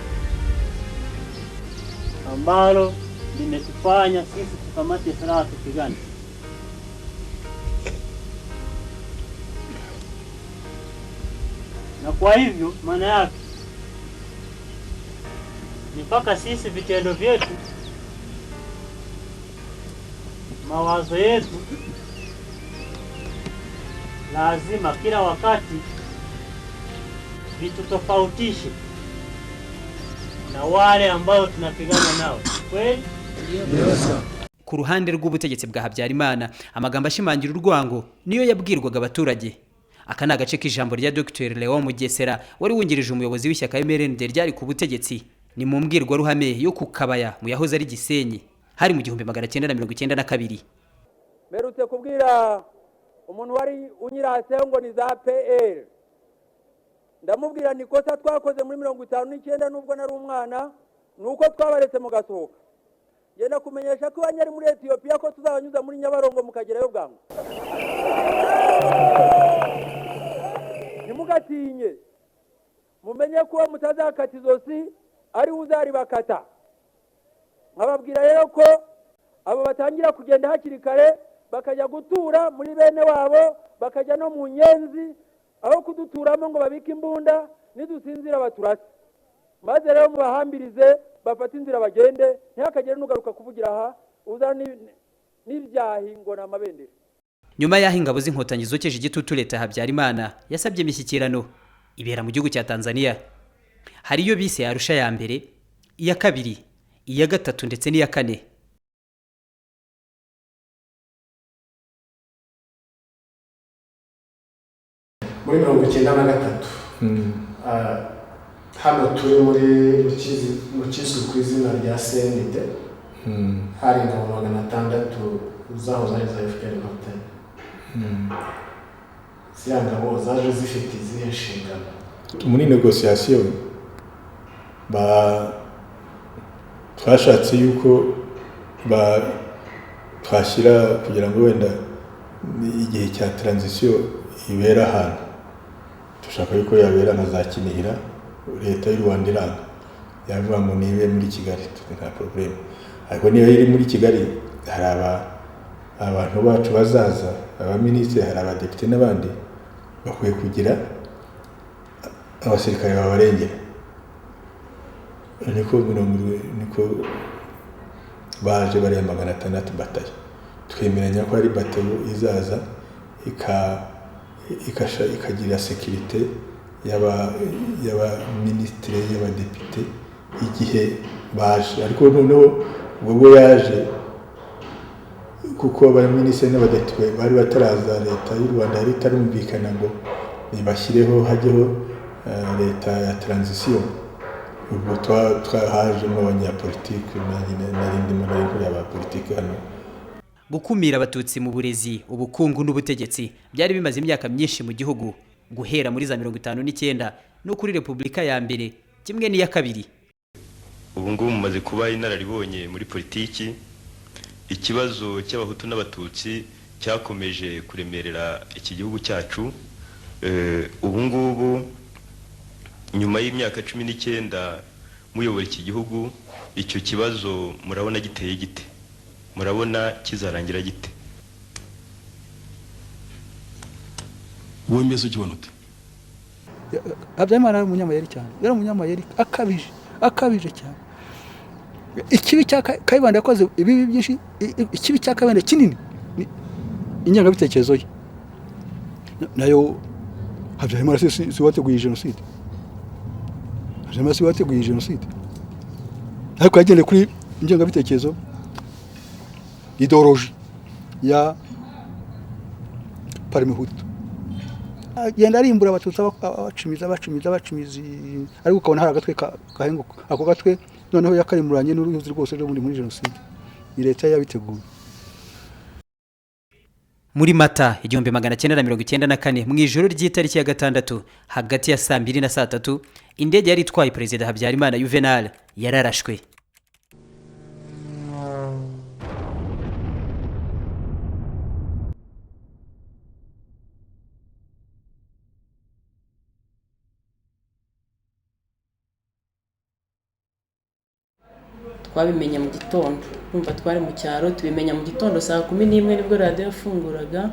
ambalo limetufanya sisi tukamate silaha tupigane. Na kwa hivyo maana yake ni mpaka sisi vitendo vyetu, mawazo yetu lazima kila wakati vitutofautishe na wale ambao tunapigana nao. Kweli? Ku ruhande rw'ubutegetsi bwa Habyarimana, amagambo ashimangira urwango niyo yabwirwaga abaturage. Aka ni agace k'ijambo rya Dr Leon Mugesera wari wungirije umuyobozi w'ishyaka MRND ryari ku butegetsi. Ni mu mbwirwaruhame yo ku Kabaya mu yahoze ari Gisenyi hari mu 1992. Merutse kubwira umuntu wari unyirase ngo ni za PL, ndamubwira nikosa twakoze muri 59 nubwo nari umwana, nuko twabaretse mu gasohoka. Yenda kumenyesha ko banyari muri Ethiopia ko tuzabanyuza muri Nyabarongo mukagerayo bwangu. Nimugatinye, mumenye ko mutazakata izosi ari uzari bakata. Nkababwira rero ko abo batangira kugenda hakiri kare bakajya gutura muri bene wabo, bakajya no mu nyenzi aho kuduturamo ngo babike imbunda nidusinzira baturase. Maze rero mubahambirize bafata inzira bagende, ntihakagere nugaruka kuvugira aha uzana n'ibyahi ngo na mabendera. Nyuma y'aho ingabo z'inkotanyi zokeje igitutu leta Habyarimana yasabye imishyikirano ibera mu gihugu cya Tanzania. Hari iyo bise Arusha ya mbere, iya kabiri, iya gatatu ndetse n'iya kane. Muri 1993 hano turi muri Rukizu ku izina rya CND, hari ingabo 600 zahoze ari za FPR Inkotanyi. Ziriya ngabo zaje zifite izihe nshingano? Muri negociation twashatse yuko twashyira kugira ngo wenda igihe cya transition ibera hano, dushaka yuko yabera nka za Kinihira, leta y'u Rwanda iranga yavuga ngo nibe muri Kigali nta problem. Ariko niyo iri muri Kigali hari abantu bacu bazaza, abaminisitiri, hari abadepite n'abandi bakwiye kugira abasirikare babarengera. Niko baje bari 600 batayo. Twemeranya ko ari batayo izaza ikagira sécurité yaba ministre y'abadepite igihe baje. Ariko noneho ubwo yaje kuko abaminisitiri n'abadepite bari bataraza, leta y'u Rwanda yari itarumvikana ngo nibashyireho hajyeho leta ya transition. Ubwo twahajemo abanyapolitiki n'indi muri y'abapolitiki hano. Gukumira abatutsi mu burezi, ubukungu n'ubutegetsi byari bimaze imyaka myinshi mu gihugu, guhera muri za 59 no kuri Repubulika ya mbere kimwe n'iya kabiri. Ubu ngubu mumaze kuba inararibonye muri politiki. Ikibazo cy'abahutu n'abatutsi cyakomeje kuremerera iki gihugu cyacu. Ubu ngubu nyuma y'imyaka 19 muyobora iki gihugu, icyo kibazo murabona giteye gite? Murabona kizarangira gite? Wowe mbese ukibona ute? Habyarimana ari umunyamayeri cyane, yari umunyamayeri akabije cyane. Ikibi cya Kayibanda yakoze ibi byinshi, ikibi cya Kayibanda kinini inyangabitekerezo ye nayo. Habyarimana si wateguye jenoside, Habyarimana si wateguye jenoside, ariko yagendeye kuri ingengabitekerezo ideoloji ya Parimehutu. Agenda arimbura abatutsi abacimizi, ariko ukabona hari agatwe kahenguka. Ako gatwe noneho yakarimuranye n'uruzi rwose rwo muri jenoside. Ni leta yabiteguye. Muri Mata 1994 mu ijoro ry'itariki ya 6 hagati ya 2 na 3 indege yari itwaye Perezida Habyarimana Juvenal yararashwe. Twabimenya mu gitondo, urumva twari mu cyaro, tubimenya mu gitondo saa 11 nibwo radio yafunguraga,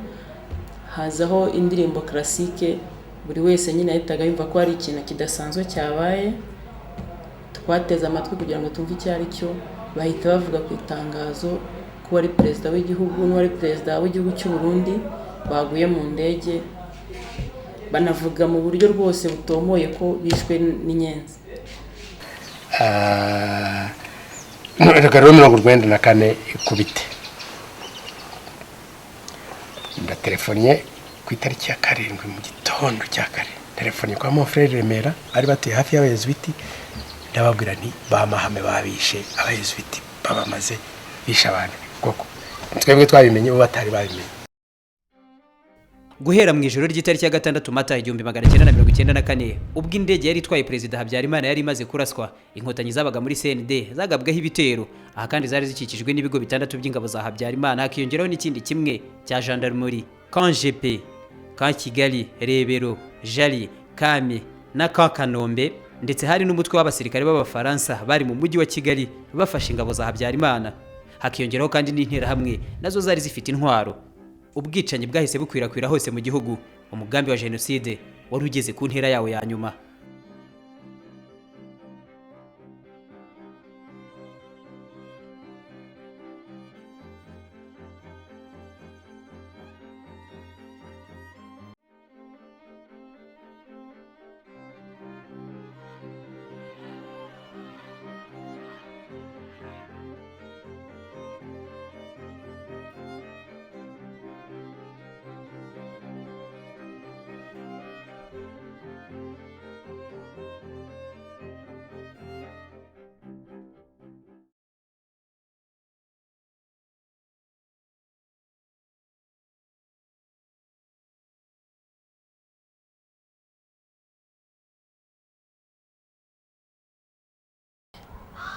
hazaho indirimbo classique, buri wese nyine ahitaga yumva ko ari ikintu kidasanzwe cyabaye. twateze amatwi kugira ngo tumve icyo ari cyo, bahita bavuga ku itangazo ko wari perezida w'igihugu n'uwari perezida w'igihugu cy'u Burundi baguye mu ndege, banavuga mu buryo rwose butomoye ko bishwe n'inyenzi. Rero 94 ikubite ndatelefoniye ku itariki ya 7 mu gitondo cya kare, telefoniye kwa mon frère Remera ari batuye hafi y'abayezuiti, ndababwira nti bamahame babishe abayezuiti babamaze bisha abantu koko twebwe twabimenye bo batari babimenye. Guhera mu ijoro ry'itariki ya 6 Mata 1994 ubwo indege yari itwaye Perezida Habyarimana yari imaze kuraswa, inkotanyi zabaga muri CND zagabweho ibitero, aha kandi zari zikikijwe n'ibigo bitandatu by'ingabo za Habyarimana, hakiyongeraho n'ikindi kimwe cya gendarmerie, KGP, Kigali, Rebero, Jali, Kame na Kanombe, ndetse hari n'umutwe w'abasirikare b'Abafaransa bari mu mujyi wa Kigali bafashe ingabo za Habyarimana, hakiyongeraho kandi n'intera hamwe nazo zari zifite intwaro. Ubwicanyi bwahise bukwirakwira hose mu gihugu, umugambi wa jenoside wari ugeze ku ntera yawo ya nyuma.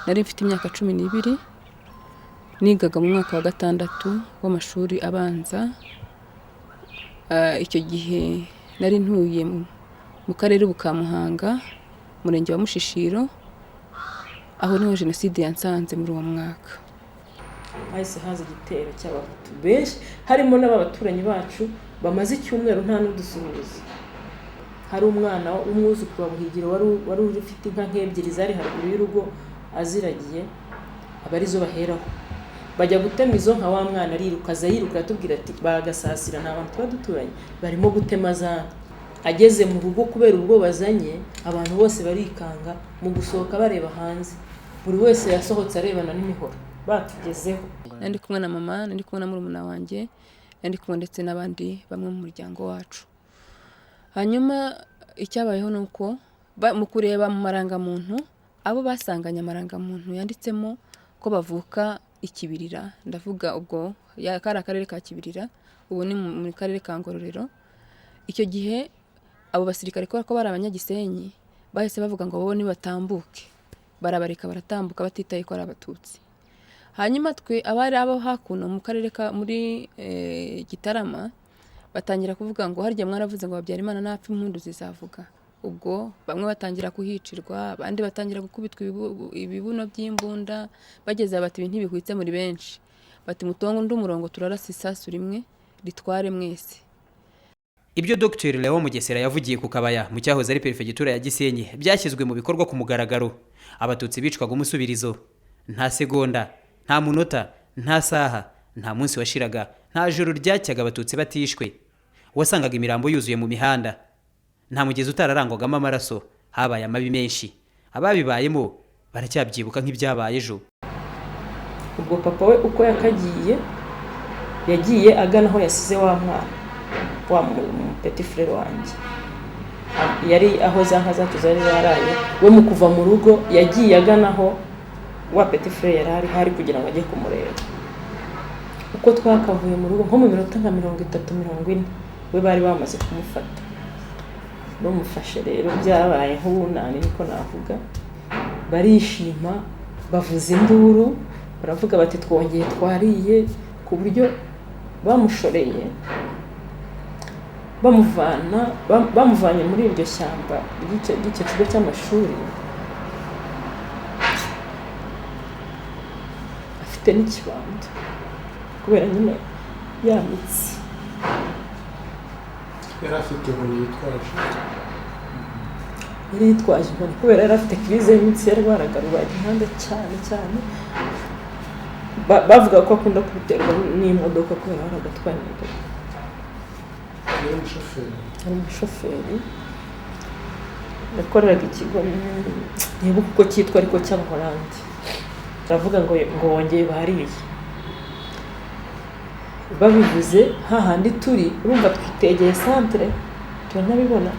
Nari mfite imyaka 12, nigaga mu mwaka wa 6 w'amashuri abanza. Icyo gihe nari ntuye mu karere ka Muhanga, murenge wa Mushishiro, aho niho jenoside yansanze muri uwo mwaka. Hahise haza igitero cy'abahutu benshi, harimo n'abaturanyi bacu bamaze icyumweru nta n'udusuhuza. Hari umwana w'umwuzukuru wa Buhigiro wari ufite inka nk'ebyiri zari haruguru y'urugo aziragiye, abarizo baheraho bajya gutema izo nka, wa mwana ariruka atubwira ati bagasasira nta bantu baduturanye barimo gutema za. Ageze mu rugo kubera ubwo bazanye, abantu bose barikanga mu gusohoka bareba hanze, buri wese yasohotse arebana n'imihoro. Batugezeho nandi kumwe na mama, nandi kumwe na murumuna wanjye, nandi kumwe ndetse n'abandi bamwe mu muryango wacu. Hanyuma icyabayeho nuko mu kureba mu marangamuntu, abo basanganye amarangamuntu yanditsemo ko bavuka Ikibirira, ndavuga ubwo kari akarere ka Kibirira, ubu ni mu karere ka Ngororero. Icyo gihe abo basirikare ko bari abanyagisenyi bahise bavuga ngo bo ni batambuke, barabareka baratambuka batitaye ko ari abatutsi. Hanyuma twe abari abo hakuno mu karere ka muri Gitarama batangira kuvuga ngo harya mwaravuze ngo Habyarimana napfa impundu zizavuga. Ubwo bamwe batangira kuhicirwa, abandi batangira gukubitwa ibibuno by'imbunda, bageze bati ibintu bihwitse muri benshi, bati mutongo ndumurongo turarasa isasu rimwe ritware mwese. Ibyo Dr. Leo Mugesera yavugiye ku Kabaya mu cyahoze ari perefegitura ya Gisenyi byashyizwe mu bikorwa ku mugaragaro. Abatutsi bicwaga umusubirizo, nta segonda, nta munota, nta saha, nta munsi washiraga, nta joro ryacyaga abatutsi batishwe. Wasangaga imirambo yuzuye mu mihanda, nta mugezi utararangwagamo amaraso, habaye amabi menshi. Ababibayemo baracyabyibuka nk'ibyabaye ejo. Ubwo papa we uko yagiye agana aho yasize wa mwana wa petit frère wanjye, yari aho za nka zacu zari zaraye. We mu kuva mu rugo yagiye agana aho wa petit frère hari kugira ngo ajye kumureba. Uko twakavuye mu rugo nko mu minota nka 30-40 we bari bamaze kumufata. Bamufashe rero byabaye nk'ubunani niko navuga, barishima bavuza induru, baravuga bati twongeye twariye, ku buryo bamushoreye bamuvanye muri iryo shyamba ry'icyo kigo cy'amashuri. Afite n'ikibando kubera nyine yamitse. Yari afite inkoni yitwaje. yari yitwaje inkoni kubera yari afite crise y'imitsi, yarwaraga rubagimpande cyane cyane. Bavuga ko akunda kubiterwa n'imodoka kubera yari agatwaye imodoka. Ari umushoferi yakoreraga ikigo ntibuka uko cyitwa ariko cy'Abaholandi. Aravuga ngo wongeye bariye. Babivuze hahandi turi urumva twitegeye centre turanabibona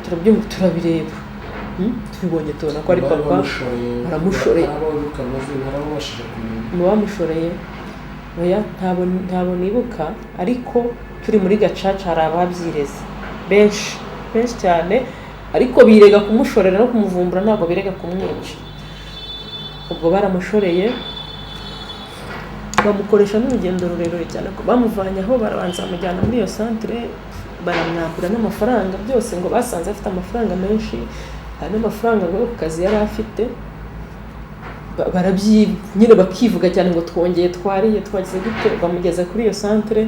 turabyumva turabireba tubibonye tubona ko ari papa aramushoreye mu bamushoreye oya ntabo nibuka ariko turi muri gacaca hari ababyireze benshi cyane ariko birega kumushorera no kumuvumbura ntabwo birega kumwica. Ubwo baramushoreye bamukoresha n'urugendo rurerure cyane ko bamuvanye aho barabanza bamujyana muri iyo centre baramwambura n'amafaranga byose ngo basanze afite amafaranga menshi hari n'amafaranga ngo ku kazi yari afite nyine bakivuga cyane ngo twongeye twariye twagize gute. Bamugeza kuri iyo centre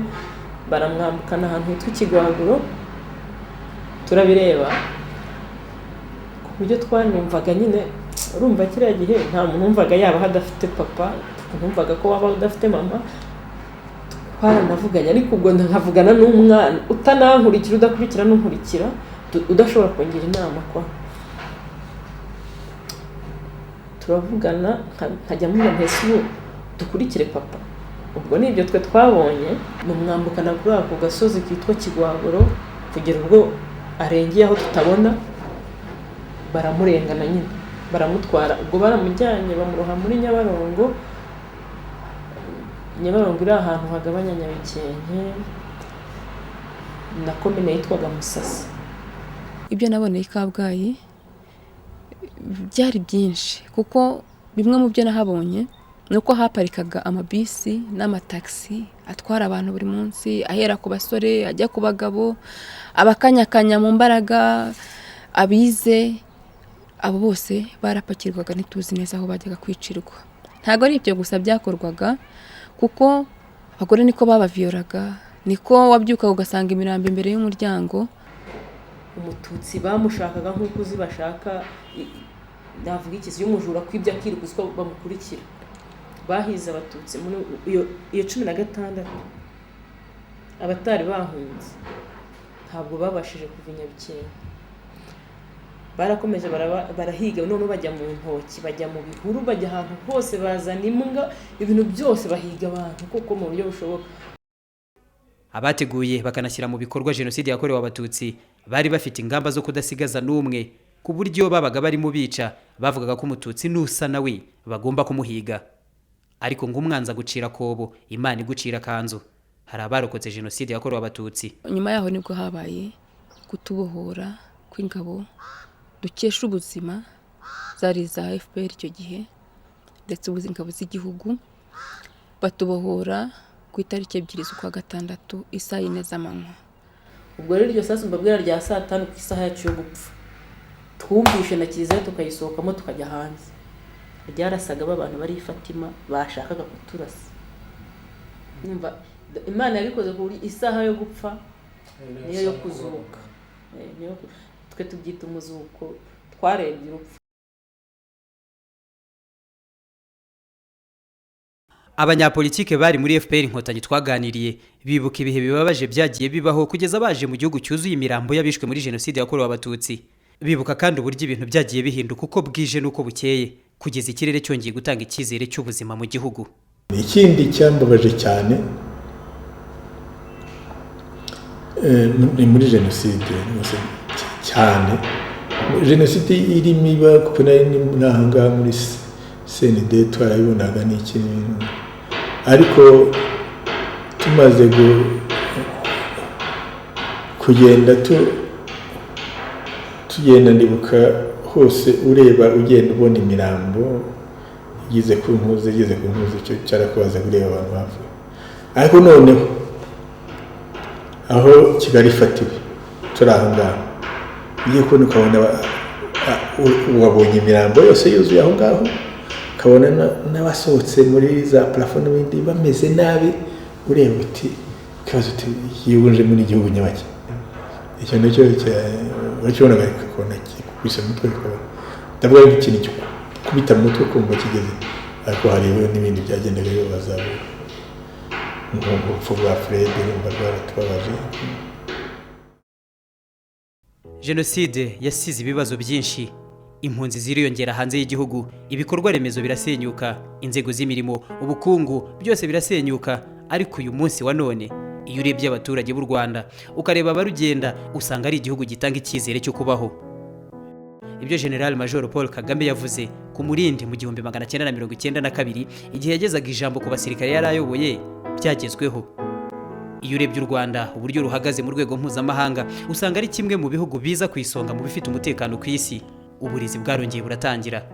baramwambukana ahantu hitwa Ikigwaguro turabireba ku buryo twanumvaga nyine urumva kiriya gihe nta muntu wumvaga yaba hadafite papa numvaga ko waba udafite mama. Twaranavuganye ariko ubwo nkavugana n'umwana utanankurikira udakurikira n'unkurikira udashobora kongera inama kwa turavugana nkajya muri ntese ubu dukurikire papa. Ubwo nibyo twe twabonye mu mwambukana kuri ako gasozi kitwa Kigwaguro kugera ubwo arengeye aho tutabona baramurengana nyine baramutwara. Ubwo baramujyanye bamuroha muri Nyabarongo iri ahantu hagabanya Nyabikenke na komine yitwaga Musasa. Ibyo naboneye Kabgayi byari byinshi kuko bimwe mu byo nahabonye nuko haparikaga amabisi n'amataxi atwara abantu buri munsi ahera ku basore ajya ku bagabo abakanyakanya mu mbaraga abize abo bose barapakirwaga ntituzi neza aho bajyaga kwicirwa. Ntago ari ibyo gusa byakorwaga kuko abagore niko babavyoraga niko wabyuka ugasanga imirambo imbere y'umuryango. Umututsi bamushakaga nk'uko uzi bashaka ndavuga ikizi y'umujura kwibya kiriguzwa bamukurikira. Bahize abatutsi muri iyo 16 abatari bahunze ntabwo babashije kuvinya Bikenke. Barakomeje barahiga none bajya mu ntoki bajya mu bihuru bajya ahantu hose bazana imbwa ibintu byose bahiga abantu kuko mu buryo bushoboka. Abateguye bakanashyira mu bikorwa jenoside yakorewe abatutsi bari bafite ingamba zo kudasigaza n'umwe ku buryo babaga bari mu bica bavugaga ko umututsi nusa nawe bagomba kumuhiga. Ariko ngo umwanza gucira kobo Imana igucira kanzu. Hari abarokotse jenoside yakorewe abatutsi. Nyuma yaho nibwo habaye kutubohora kw'ingabo dukesha ubuzima zari za FPR icyo gihe ndetse ubuzingabo z'igihugu batubohora ku itariki 2 z'ukwa gatandatu isaha 4 z'amanywa. Ubwo rero iryo sasu mbabwira rya saa 5 ku isaha yacu yo gupfa twumvishe na kiliziya tukayisohokamo tukajya hanze. Ryarasaga abantu bari Fatima bashakaga kuturasa. Numva Imana yabikoze kuri isaha yo gupfa niyo yo kuzuka. Twe tubyita umuzuko twarebye urupfu. Abanyapolitike bari muri FPR Inkotanyi twaganiriye bibuka ibihe bibabaje byagiye bibaho kugeza baje mu gihugu cyuzuye imirambo y'abishwe muri jenoside yakorewe abatutsi. Bibuka kandi uburyo ibintu byagiye bihinduka uko bwije nuko bukeye kugeza ikirere cyongeye gutanga icyizere cy'ubuzima mu gihugu. Ikindi cyambabaje cyane muri jenoside cyane jenoside irimo iba kuko nahanga muri CND twarayibonaga n'ikintu ariko tumaze kugenda tugenda ndibuka hose ureba ugenda ubona imirambo yize ku nkuze cyo cyarakubaza kureba abantu bapfuye. Ariko noneho aho Kigali ifatiwe turahanga ugiye kubona ukabona wabonye imirambo yose yuzuye aho ngaho ukabona n'abasohotse muri za plafond n'ibindi bameze nabi ureba uti kibazo uti yibunje muri igihugu nyabaki. Icyo nacyo urakibonaga ukabona kikubise mu mutwe ndavuga ari ikintu cyo kubita mu mutwe kumva kigeze ariko hariho n'ibindi byagendaga bibabaza nk'urupfu rwa Fred rumva rwaratubabaje. Jenoside yasize ibibazo byinshi, impunzi ziriyongera hanze y'igihugu, ibikorwa remezo birasenyuka, inzego z'imirimo, ubukungu byose birasenyuka, ariko uyu munsi wa none iyo urebye abaturage b'u Rwanda ukareba abarugenda usanga ari igihugu gitanga icyizere cyo kubaho. Ibyo General Major Paul Kagame yavuze ku Murindi mu 1992 igihe yagezaga ijambo ku basirikare yari ayoboye byagezweho. Iyo urebye u Rwanda uburyo ruhagaze mu rwego mpuzamahanga usanga ari kimwe mu bihugu biza ku isonga mu bifite umutekano ku isi. Uburizi bwarongeye buratangira,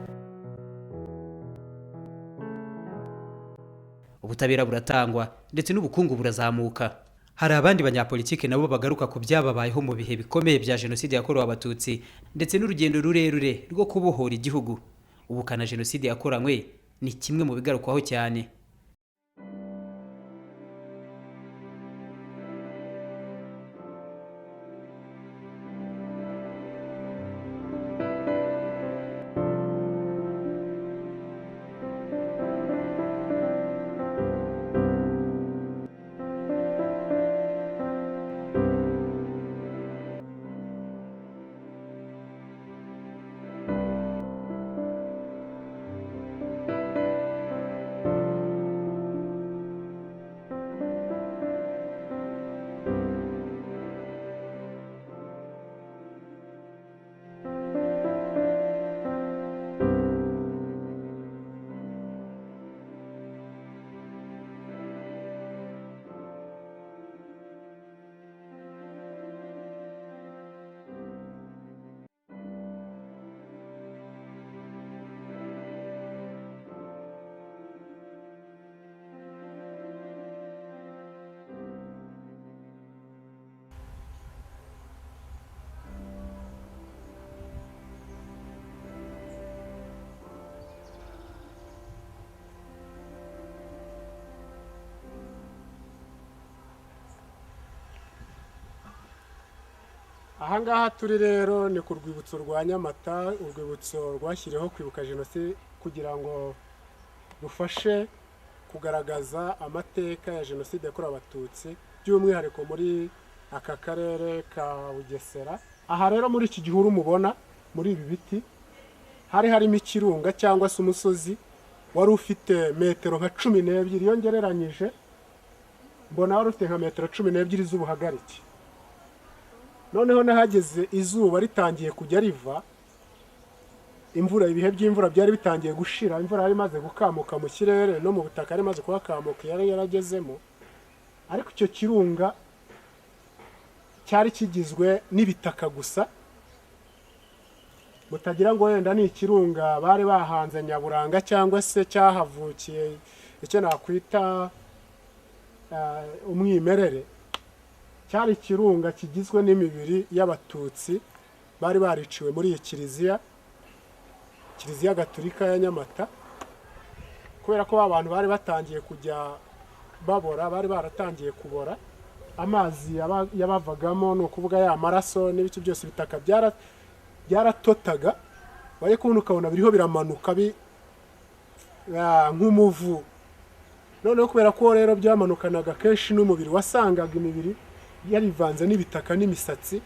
ubutabera buratangwa ndetse n'ubukungu burazamuka. Hari abandi banyapolitike nabo bagaruka ku byababayeho mu bihe bikomeye bya Jenoside yakorewe Abatutsi ndetse n'urugendo rurerure rwo kubohora igihugu. Ubukana Jenoside yakoranywe ni kimwe mu bigarukwaho cyane. ahangaha turi rero ni ku rwibutso rwa Nyamata, urwibutso rwashyiriweho kwibuka Jenoside kugira ngo rufashe kugaragaza amateka ya Jenoside yakorewe Abatutsi by'umwihariko muri aka karere ka Bugesera. Aha rero muri iki gihuru mubona muri ibi biti hari harimo ikirunga cyangwa se umusozi wari ufite metero nka 12 yongereranyije, mbona wari ufite nka metero 12 z'ubuhagarike. Noneho nahageze izuba ritangiye kujya riva, imvura, ibihe by'imvura byari bitangiye gushira, imvura yari imaze gukamuka mu kirere no mu butaka yari imaze kuhakamuka yari yaragezemo. Ariko icyo kirunga cyari kigizwe n'ibitaka gusa, mutagira ngo wenda ni ikirunga bari bahanze nyaburanga cyangwa se cyahavukiye icyo nakwita umwimerere. Cyari ikirunga kigizwe n'imibiri y'Abatutsi bari bariciwe muri iyi kiliziya Gatolika ya Nyamata, kubera ko abantu bari batangiye kujya babora, bari baratangiye kubora, amazi yabavagamo no kuvuga ya maraso n'ibiki byose bitaka byaratotaga, baye kubona ukabona biriho biramanuka nk'umuvu. Noneho kubera ko rero byamanukanaga kenshi n'umubiri wasangaga imibiri yarivanze n'ibitaka n'imisatsi.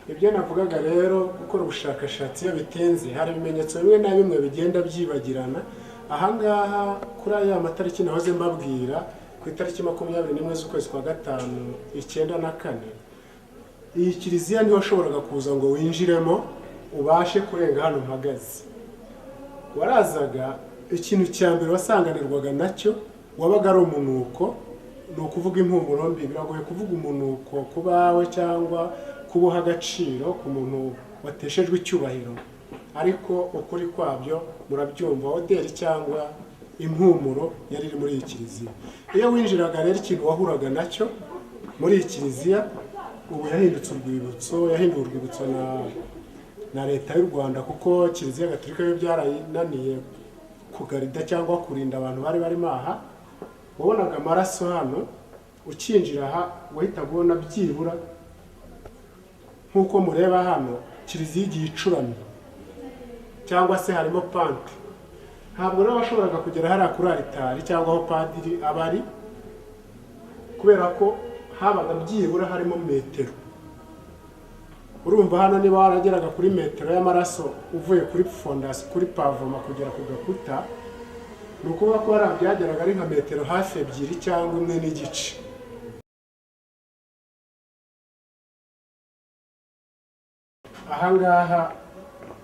Ibyo navugaga rero gukora ubushakashatsi iyo bitenze hari ibimenyetso bimwe na bimwe bigenda byibagirana. Ahangaha kuri aya matariki nahoze mbabwira ku itariki 21 z'ukwezi kwa gatanu 1994, iyi kiliziya niho washoboraga kuza ngo winjiremo ubashe kurenga hano mpagaze. Warazaga, ikintu cya mbere wasanganirwaga nacyo wabaga ari umunuko, ni ukuvuga impumuro mbi. Biragoye kuvuga umunuko kubawe cyangwa kubuha agaciro ku muntu wateshejwe icyubahiro, ariko ukuri kwabyo murabyumva, oderi cyangwa impumuro yari iri muri iyi kiliziya. Iyo winjiraga rero ikintu wahuraga nacyo muri iyi kiliziya, ubu yahindutse urwibutso, yahinduwe urwibutso na leta y'u Rwanda, kuko Kiliziya Gatolika yo byarayinaniye kugarida cyangwa kurinda abantu bari barimo aha. Wabonaga amaraso hano, ukinjira aha wahita ubona byibura nk'uko mureba hano kiliziya igiye icuramye cyangwa se harimo pante, ntabwo rero washoboraga kugera hariya kuri aritari cyangwa aho padiri aba ari, kubera ko habaga byibura harimo metero. Urumva hano niba warageraga kuri metero y'amaraso uvuye kuri fondasiyo kuri pavoma kugera ku gakuta, ni ukuvuga ko hariya byageraga ari nka metero hafi ebyiri cyangwa imwe n'igice. Ahangaha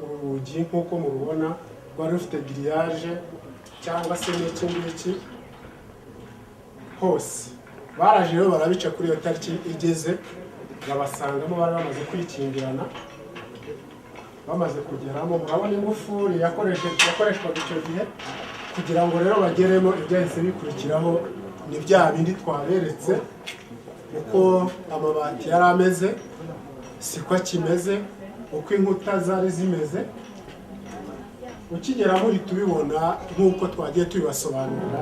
urugi nk'uko murubona rwari rufite giriyaje cyangwa se n'iki ngiki hose. Baraje rero barabica kuri iyo tariki igeze, babasangamo bari bamaze kwikingirana. Bamaze kugeramo, murabona ingufuri yakoreshwaga icyo gihe kugira ngo rero bageremo. Ibyahise bikurikiraho ni bya bindi twaberetse, uko amabati yari ameze siko akimeze, uko inkuta zari zimeze. Ukigera muri tubibona nk'uko twagiye tubibasobanurira.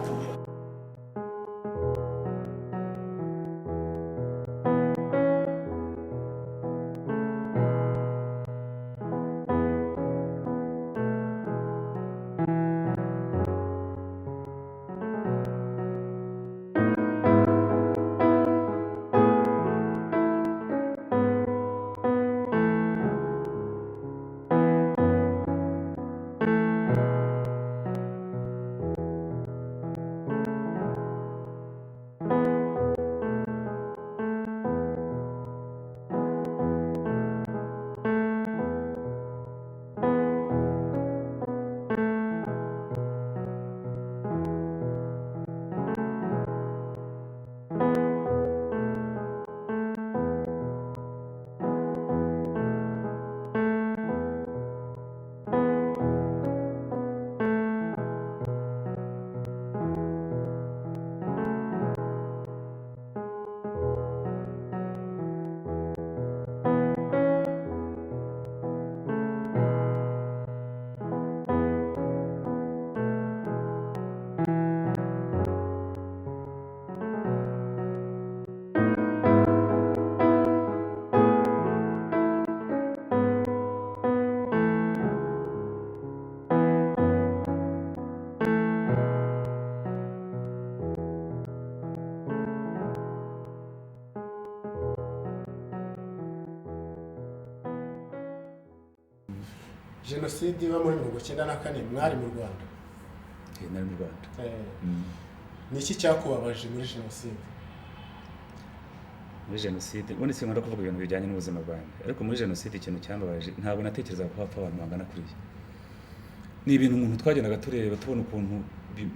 Jenoside iba muri 1994 mwari mu Rwanda? Nari mu Rwanda. Ni iki cyakubabaje muri jenoside? Muri jenoside ubundi sinkunda kuvuga ibintu bijyanye n'ubuzima bwanjye, ariko muri jenoside ikintu cyambabaje ntabwo natekerezaga ko hapfa abantu bangana kuriya. Ni ibintu umuntu twagendaga tureba tubona ukuntu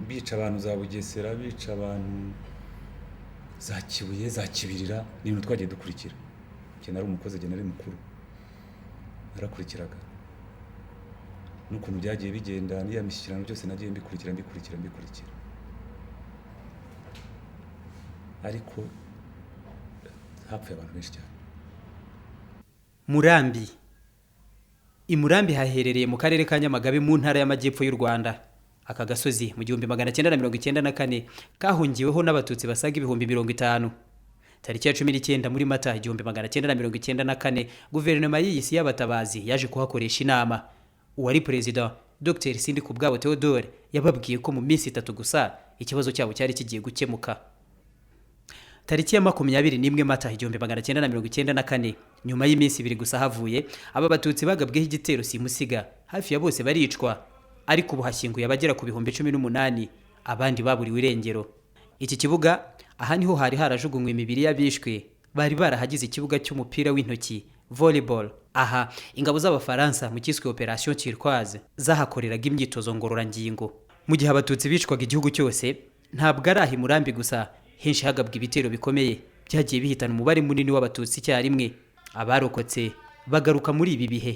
bica abantu za Bugesera, bica abantu za Kibuye, za Kibirira, ni ibintu twagiye dukurikira. Cyane ari umukozi genera mukuru narakurikiraga n'ukuntu byagiye bigenda, n'iya mishyikirano byose nagiye mbikurikira. Ariko hapfuye abantu benshi cyane. Murambi. I Murambi haherereye mu karere ka Nyamagabe mu ntara y'Amajyepfo y'u Rwanda. Aka gasozi mu 1994 kahungiweho n'abatutsi basaga 50,000. Tariki ya 19 muri Mata 1994 guverinoma y'isi y'abatabazi yaje kuhakoresha inama. Uwari President Dr. Sindikubwabo Theodore yababwiye ko mu minsi 3 gusa ikibazo cyabo cyari kigiye gukemuka. Tariki ya 21 Mata 1994 nyuma y'iminsi 2 gusa havuye aba batutsi bagabweho igitero simusiga, hafi ya bose baricwa, ariko ubuhashyinguye abagera ku 18,000, abandi baburiwe irengero. Iki kibuga aha niho hari harajugunywe imibiri y'abishwe, bari barahagize ikibuga cy'umupira w'intoki volleyball. Aha ingabo z'abafaransa mu cyiswe Operation Turquoise zahakoreraga imyitozo ngororangingo. Mu gihe abatutsi bicwaga igihugu cyose, ntabwo ari ahi Murambi gusa, henshi hagabwa ibitero bikomeye byagiye bihitana umubare munini w'abatutsi cyarimwe. Abarokotse bagaruka muri ibi bihe.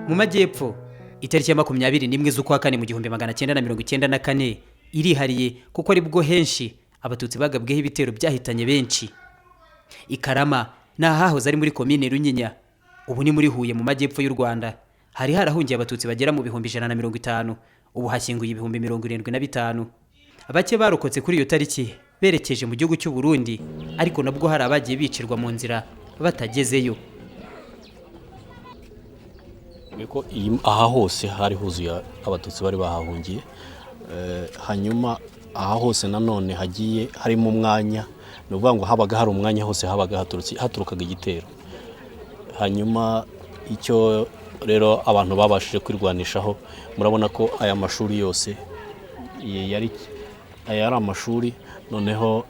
mu majyepfo itariki ya 21 z'ukwa kane mu 1994 irihariye kuko ari bwo henshi abatutsi bagabweho ibitero byahitanye benshi. Ikarama na hahoze ari muri komine Runyinya, ubu ni muri Huye mu majyepfo y'u Rwanda, hari harahungiye abatutsi bagera mu 150, ubu hashyinguye 75. Bake barokotse kuri iyo tariki berekeje mu gihugu cy'u Burundi, ariko nabwo hari abagiye bicirwa mu nzira batagezeyo. Biko aha hose hari huzuye abatutsi bari bahahungiye, hanyuma aha hose nanone hagiye harimo umwanya, no kuvuga ngo habaga hari umwanya hose habaga haturukaga igitero. Hanyuma icyo rero abantu babashije kwirwanishaho, murabona ko aya mashuri yose yari amashuri, noneho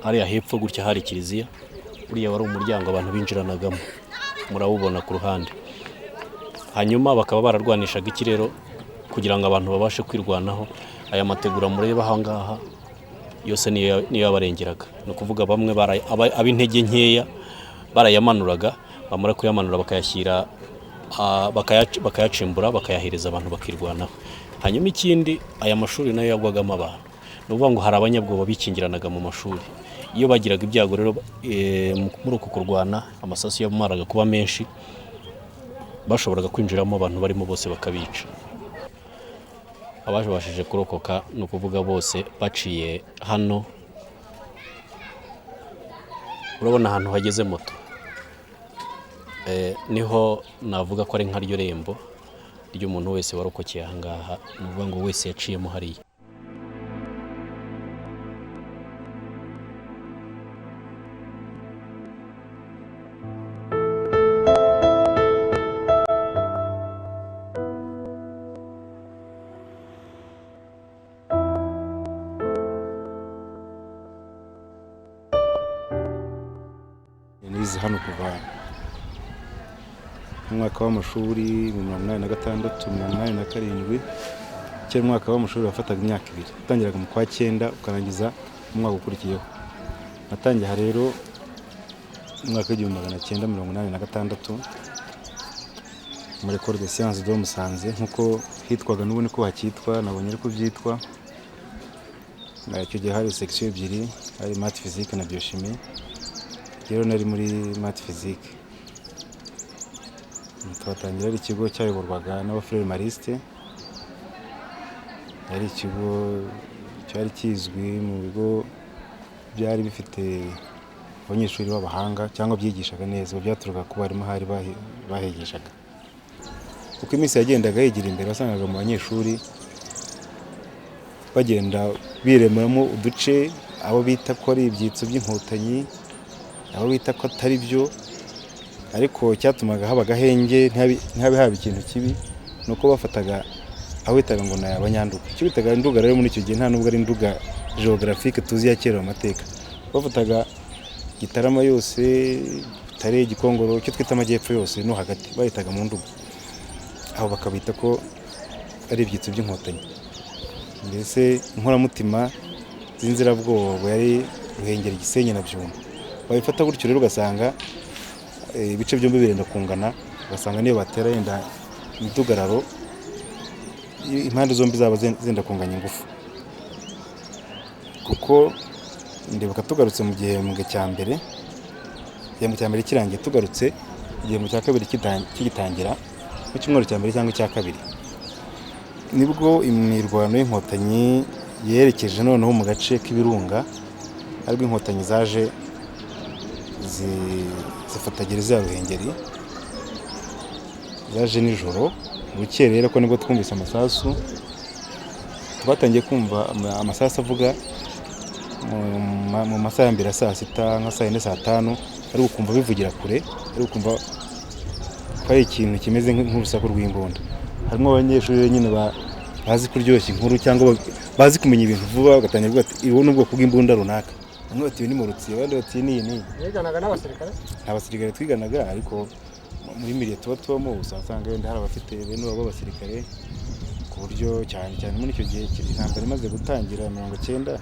ari hepfo gutya hari kiliziya, uriya wari umuryango abantu binjiranagamo, murawubona ku ruhande. Hanyuma bakaba bararwanishaga ikirero kugira ngo abantu babashe kwirwanaho. Aya mategura mureba aha ngaha yose niyo yabarengeraga, no kuvuga bamwe ab'intege nkeya barayamanuraga, bamara kuyamanura bakayashyira bakayacimbura bakayahereza abantu bakirwanaho. Hanyuma ikindi, aya mashuri nayo yagwagamo abantu, no kuvuga ngo hari abanyabwoba bikingiranaga mu mashuri. Iyo bagiraga ibyago rero muri uko kurwana, amasasu yamaraga kuba menshi, bashoboraga kwinjiramo abantu barimo bose bakabica. Abashije kurokoka no kuvuga bose baciye hano, urabona ahantu hageze moto, niho navuga ko ari nka ryo rembo ry'umuntu wese warokokeye aha ngaha, no kuvuga ngo wese yaciyemo hariya. Nize hano kuva mu mwaka w'amashuri 1986 1987, cyo mwaka w'amashuri wafataga imyaka 2, utangiraga mu kwa 9 ukarangiza umwaka ukurikiyeho. Natangiye rero mu mwaka w'1986 muri École des Sciences de Musanze, nkuko hitwaga n'ubu niko hakitwa, nabonye ariko byitwa. Icyo gihe hari section ebyiri, hari maths physique na biochimie. Rero nari muri maths physique. Twatangira ari ikigo cyayoborwaga n'abafrere Mariste. Yari ikigo cyari kizwi mu bigo byari bifite abanyeshuri b'abahanga cyangwa byigishaga neza, byaturuka ku barimo hari bahegishaga. Uko iminsi yagendaga yigira imbere, wasangaga mu banyeshuri bagenda biremamo uduce, abo bita ko ari ibyitso by'inkotanyi, abo bita ko atari byo, ariko cyatumaga haba gahenge ntihabe haba ikintu kibi, nuko bafataga aho bitaga ngo na abanyanduga. Icyo bitaga induga rero muri icyo gihe nta nubwo ari induga geographique tuzi ya kera mu mateka. Bafataga Gitarama yose, Butare, Gikongoro, icyo twita amajyepfo yose no hagati, bahitaga mu nduga. Aho bakabita ko ari ibyitso by'inkotanyi. Mbese inkoramutima z'inzirabwoba yari Ruhengeri, Gisenyi na Byumba. Babifata gutyo rero ugasanga ibice byombi birenda kungana, ugasanga niyo batera yenda imidugararo, impande zombi zaba zenda kunganya ingufu. Kuko ndibuka tugarutse mu gihe mu cya mbere, kirangiye, tugarutse igihe mu cya kabiri kigitangira, mu cyumweru cya mbere cyangwa icya kabiri, nibwo imirwano y'inkotanyi yerekeje noneho mu gace k'ibirunga, ariko inkotanyi zaje zifata gereza ya Ruhengeri, zaje nijoro bukerera, ko nibwo twumvise amasasu. Twatangiye kumva amasasu avuga mu masaha mbere saa 6 nka saa 4 saa 5, ariko kumva bivugira kure, ariko kumva ko ari ikintu kimeze nk'urusaku rw'imbunda. Harimo abanyeshuri nyine bazi kuryoshya inkuru cyangwa bazi kumenya ibintu vuba, bagatangira kuvuga ati iwo n'ubwoko bw'imbunda runaka. Bamwe bati ni Murutsi, abandi bati ni iyi. Yiganaga n'abasirikare? Abasirikare twiganaga, ariko muri miliye tuba tubamo usanga wenda hari abafite bene wabo b'abasirikare, ku buryo cyane muri icyo gihe intambara imaze gutangira 90,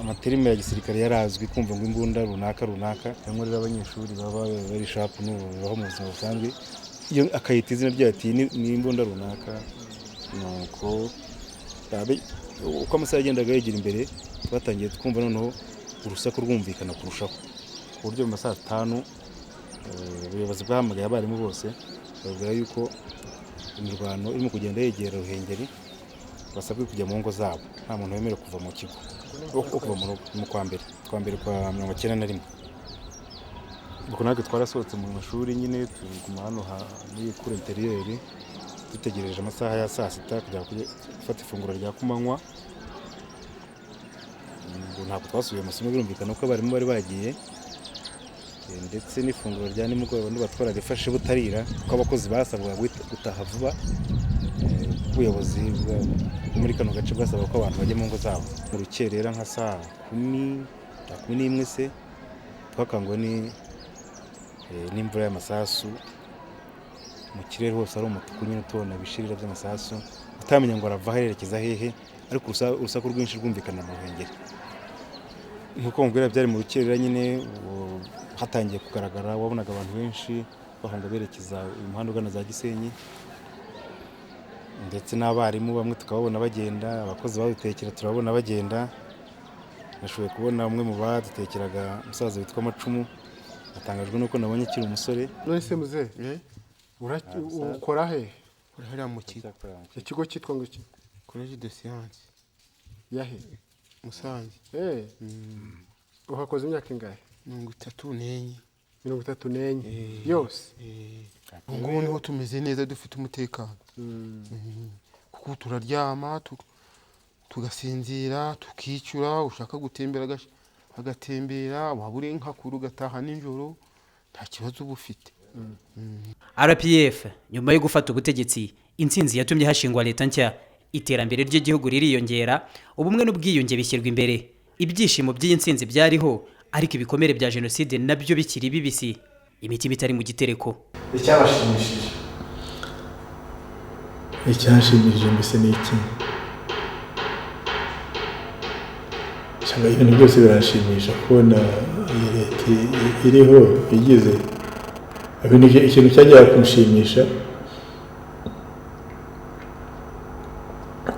amaterime ya gisirikare yarazwi, kumva ngo imbunda runaka. Cyangwa rero abanyeshuri baba bari sharp n'ubaho mu buzima busanzwe, akayita izina ryayo ati ni imbunda runaka. Nuko uko amasaha yagendaga yegera imbere twatangiye twumva noneho urusaku rwumvikana kurushaho ku buryo mu masaha 5 ubuyobozi bwahamagaye abarimu bose bavuga yuko imirwano irimo kugenda yegera Ruhengeri basabwe kujya mu ngo zabo nta muntu wemerewe kuva mu kigo kuva mu kwa mbere kwa 91. Ubwo natwe twarasohotse mu mashuri nyine tuguma hano muri cour intérieure dutegereje amasaha ya saa 6 kujya gufata ifunguro rya kumanywa. Ntabwo twasubiye amasomo birumvikana ko abarimu bari bagiye ndetse n'ifunguro rya nimugoroba batwara rifashe butarira ko abakozi basabwa gutaha vuba. Ubuyobozi muri kano gace bwasaba ko abantu bajya mu ngo zabo mu rukerera nka saa 10 se twakangwa n'imvura y'amasasu mu kirere hose ari umutuku nyine tubona bishirira by'amasasu utamenya ngo arava herekeza hehe ariko urusaku rwinshi rwumvikana mu Ruhengeri. Nkuko mbwira byari mu rukerera nyine hatangiye kugaragara wabonaga abantu benshi bahunga berekeza umuhanda ugana za Gisenyi ndetse n'abarimu bamwe tukababona bagenda abakozi badutekera turabona bagenda. Nashoboye kubona umwe mu badutekeraga umusaza witwa Macumu atangajwe nuko nabonye kiri umusore. None se muze ukora he? Uri hariya mu kigo. Ikigo cyitwa ngo iki? Collège de Sciences. Yahe? Musanze. Uhakoze imyaka ingahe? 34. 34 yose. Ngo niho tumeze neza dufite umutekano. Kuko turaryama tugasinzira tukicura ushaka gutembera agatembera wabure nkakuru gataha ninjoro nta kibazo bufite. RPF nyuma yo gufata ubutegetsi intsinzi yatumye hashingwa leta nshya iterambere ry'igihugu ririyongera ubumwe n'ubwiyunge bishyirwa imbere. Ibyishimo by'iyi ntsinzi byariho ariko ibikomere bya jenoside nabyo bikiri bibisi imitima itari mu gitereko. Icyashimishije mbese ni iki? Cyangwa ibintu byose birashimisha kubona iyi leta iriho igize ikintu cyajya kumushimisha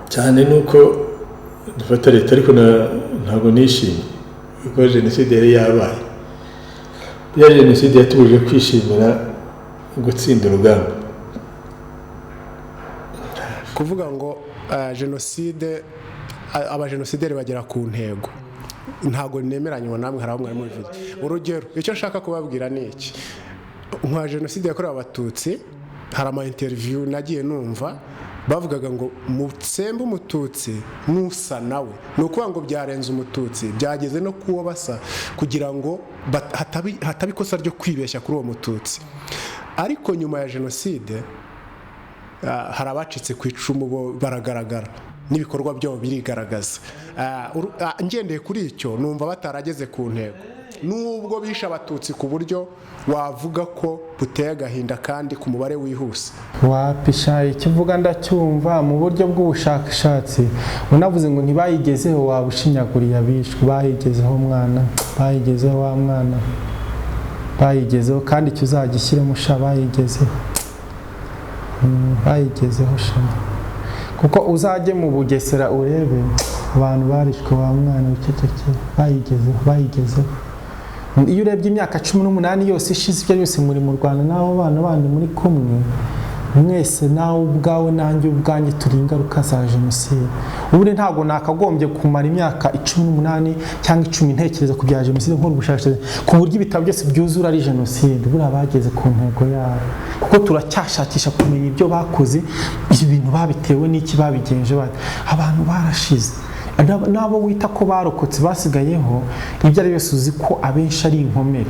cyane nuko dufata leta ariko ntabwo nishimye kuko jenoside yari yabaye. Ya jenoside yatubuje kwishimira gutsinda urugamba. Kuvuga ngo jenoside abajenosideri bagera ku ntego ntago nemeranywa namwe hari abamwe muri video. Urugero icyo nshaka kubabwira ni iki? Nka jenoside yakorewe abatutsi hari ama interview nagiye numva bavugaga ngo mutsembe umututsi nusa nawe nukuvuga ngo byarenze umututsi byageze no kuwo basa kugira ngo hatabi ikosa ryo kwibeshya kuri uwo mututsi. Ariko nyuma ya jenoside hari abacitse ku icumu bo baragaragara n'ibikorwa byabo birigaragaza. Ngendeye kuri icyo numva batarageze ku ntego nubwo bishe abatutsi ku buryo wavuga ko buteye agahinda kandi ku mubare wihuse. Wapisha ikivuga ndacyumva mu buryo bw'ubushakashatsi unavuze ngo ntibayigezeho wabushinyaguriye abishwe bayigezeho mwana bayigezeho wa mwana bayigezeho kandi icyo uzagishyiremo sha bayigezeho bayigezeho shama kuko uzajye mu Bugesera urebe abantu barishwe wa mwana wicecekeye bayigezeho. Iyo urebye imyaka 18 yose ishize ibyo byose muri mu Rwanda naho bana bandi muri kumwe mwese nawe ubwawe nanjye ubwanjye turi ingaruka za jenoside. Ubundi ntago nakagombye kumara imyaka 18 cyangwa 10 ntekereza ku bya jenoside nk'uru bushakashatsi ku buryo ibitabo byose byuzura ari jenoside. Buriya bageze ku ntego yabo kuko turacyashakisha kumenya ibyo bakoze ibintu babitewe n'iki babigenje bate. Abantu barashize nabo wita ko barokotse basigayeho ibyo ari byose uzi ko abenshi ari inkomere.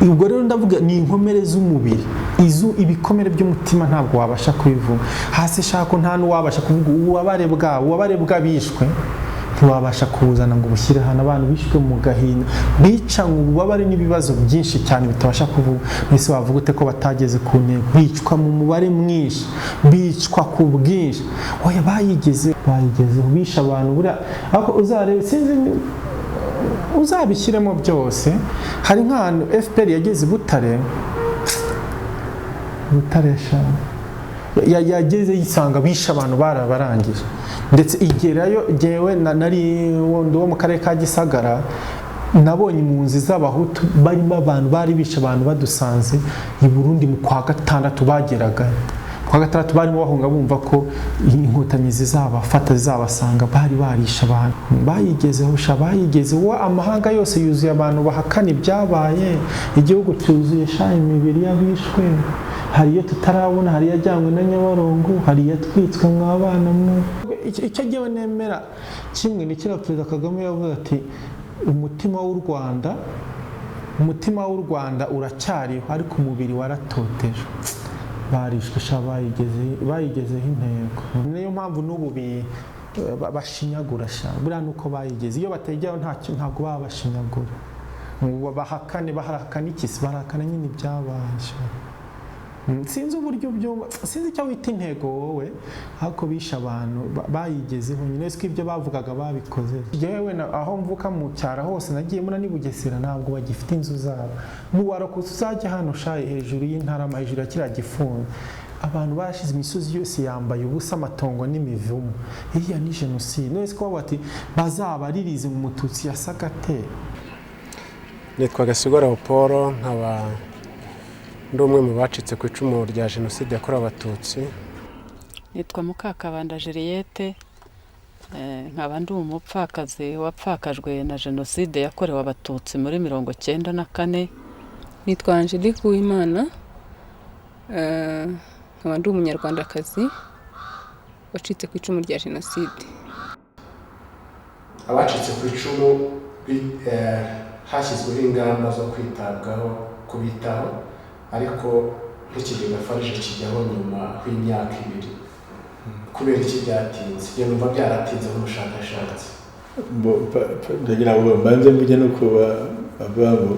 Ubwo rero ndavuga ni inkomere z'umubiri ibikomere by'umutima ntabwo wabasha kubivuga hasi shako nta n'uwabasha kuvuga ububabare bw'abishwe ntiwabasha kuzana ngo bushyire hano abantu bishwe mu gahinda bicanywe ububabare n'ibibazo byinshi cyane bitabasha kuvuga. Mbese wavuga ute ko batageze ku ntego bicwa mu mubare mwinshi bicwa ku bwinshi oya bayigezeho bisha abantu buriya ariko uzarebe sinzi uzabishyiremo byose. Hari nk'ahantu FPR yageze Butare Eshanu yageze yisanga bisha abantu barabarangije ndetse igerayo jewe nari wundi wo mu karere ka Gisagara nabonye impunzi z'abahutu barimo abantu bari bisha abantu badusanze i Burundi mu kwa gatandatu bageraga kwa gatandatu barimo bahunga bumva ko inkotanyi zizabafata zizabasanga bari barisha abantu bayigeze wa amahanga yose yuzuye abantu bahakana ibyabaye igihugu cyuzuye imibiri y'abishwe hari iyo tutarabona hari yajyanywe na Nyabarongo hari yatwitswe mw'abana mwe icyo gihe nemera kimwe ni kira Perezida Kagame yavuze ati umutima w'u Rwanda uracyariho ariko umubiri waratoteje barishwe bayigezeho intego niyo mpamvu n'ubu bashinyagura buriya nuko bayigeze iyo bategeraho ntabwo baba bashinyagura bahakana ikisi bahakana nyine ibyabaje sinzi uburyo sinzi icyo wita intego wowe ariko bisha abantu bayigezeho nyine siko ibyo bavugaga babikoze yewe aho mvuka mu cyara hose nagiye muri ni Bugesera ntabwo bagifite inzu zabo muwarokutse uzajya hano hejuru y'Intarama hejuru ya kiriya gifungo abantu barashize imisozi yose yambaye ubusa amatongo n'imivumo iriya ni jenoside none siko bati bazabaririze mu Mututsi yasaga ate. Nitwa Gasigwa Paul nkaba ndi umwe mu bacitse ku icumu rya jenoside yakorewe Abatutsi. Nitwa Mukakabanda Juliette nkaba ndi umupfakazi wapfakajwe na jenoside yakorewe Abatutsi muri 1994. Nitwa Angelique Uwimana nkaba ndi umunyarwandakazi wacitse ku icumu rya jenoside. Abacitse ku icumu hashyizweho ingamba zo kwitabwaho kubitaho ariko nk'ikigega FARG kijyaho nyuma y'imyaka 2 kubera iki byatinze byo numva byaratinze nk'umushakashatsi ndagira ngo mbanze mvuge no kuba ababo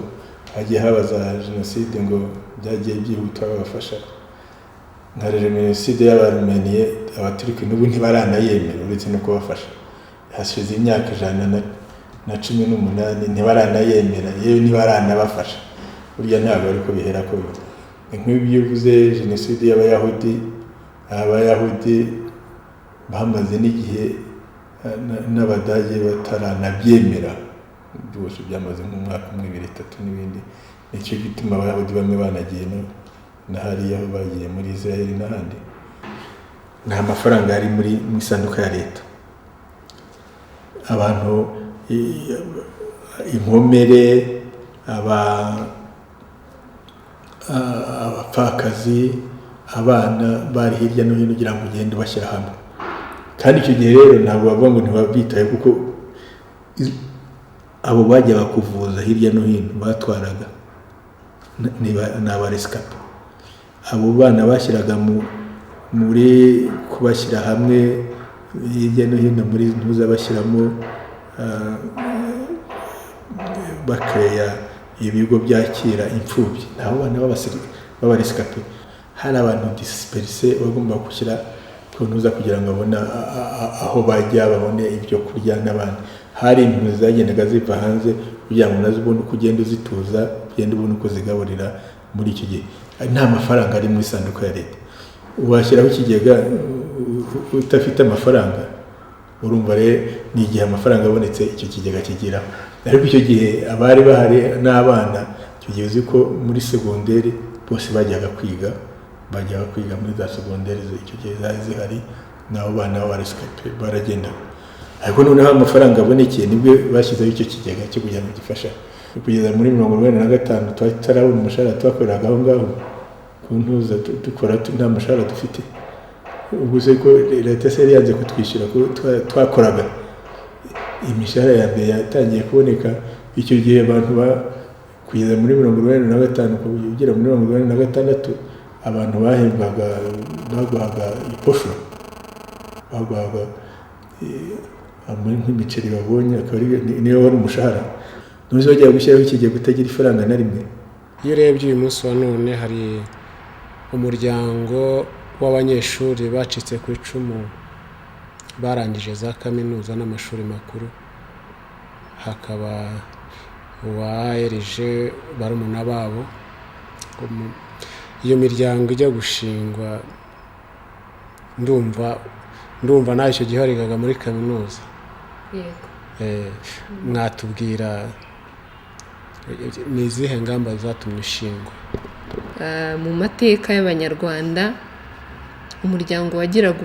hagiye habaza jenoside ngo byagiye byihutwa babafasha nka jenoside y'Abarmeniye Abaturiki n'ubu ntibaranayemera uretse no kubafasha hashize imyaka 118 ntibaranayemera yewe ntibaranabafasha burya ntabwo ariko bihera ko nk'ibyo uvuze jenoside y'Abayahudi bamaze n'igihe n'Abadage bataranabyemera byose byamaze mu mwaka 2-3 n'ibindi nicyo gituma Abayahudi bamwe banagiye na hariya aho bagiye muri Israel n'ahandi nta mafaranga ari muri isanduka ya leta abantu inkomere abapfakazi abana bari hirya no hino kugira ngo ugende bashyira hamwe kandi icyo gihe rero ntabwo bavuga ngo ntibabitaye kuko abo bajyaga kuvuza hirya no hino batwaraga ni abaresikape abo bana bashyiraga muri kubashyira hamwe hirya no hino muri ntuza bashyiramo bakeya ibigo byakira imfubyi nabo bana b'abaresikape hari abantu dispersé bagomba gushyira kuntuza kugira ngo abona aho bajya babone ibyo kurya n'abandi hari impunzi zagendaga ziva hanze kugira ngo nazo ubone kugenda uzituza ugenda ubone uko zigaburira muri icyo gihe nta mafaranga ari mu isanduku ya leta washyiraho ikigega utafite amafaranga urumva rero ni igihe amafaranga abonetse icyo kigega kigiraho ariko icyo gihe abari bahari n'abana icyo gihe uzi ko muri segonderi bose bajyaga kwiga muri za segonderi icyo gihe zari zihari n'abo bana b'abaresikape baragenda ariko noneho amafaranga abonekeye nibwo bashyizeho icyo kigega cyo kugira ngo gifasha kugeza muri 1995 tutarabona umushahara twakoreraga aho ngaho ku ntuza dukora nta mushahara dufite ubwo se ko leta yari yanze kutwishyura ko twakoraga imishahara ya mbere yatangiye kuboneka icyo gihe abantu kugeza muri 1995 kugera muri 1996 abantu bahembwaga baguhaga iposho baguhaga nk'imiceri babonye niyo wari umushahara n'uzi bagiye gushyiraho ikigega utagira ifaranga na rimwe. Iyo urebye uyu munsi wa none hari umuryango w'abanyeshuri bacitse ku icumu barangije za kaminuza n'amashuri makuru hakaba uwa ARG barumuna babo iyo miryango ijya gushingwa ndumva nawe icyo gihe warigaga muri kaminuza. Mwatubwira ni izihe ngamba zatumye ushingwa? Mu mateka y'Abanyarwanda umuryango wagiraga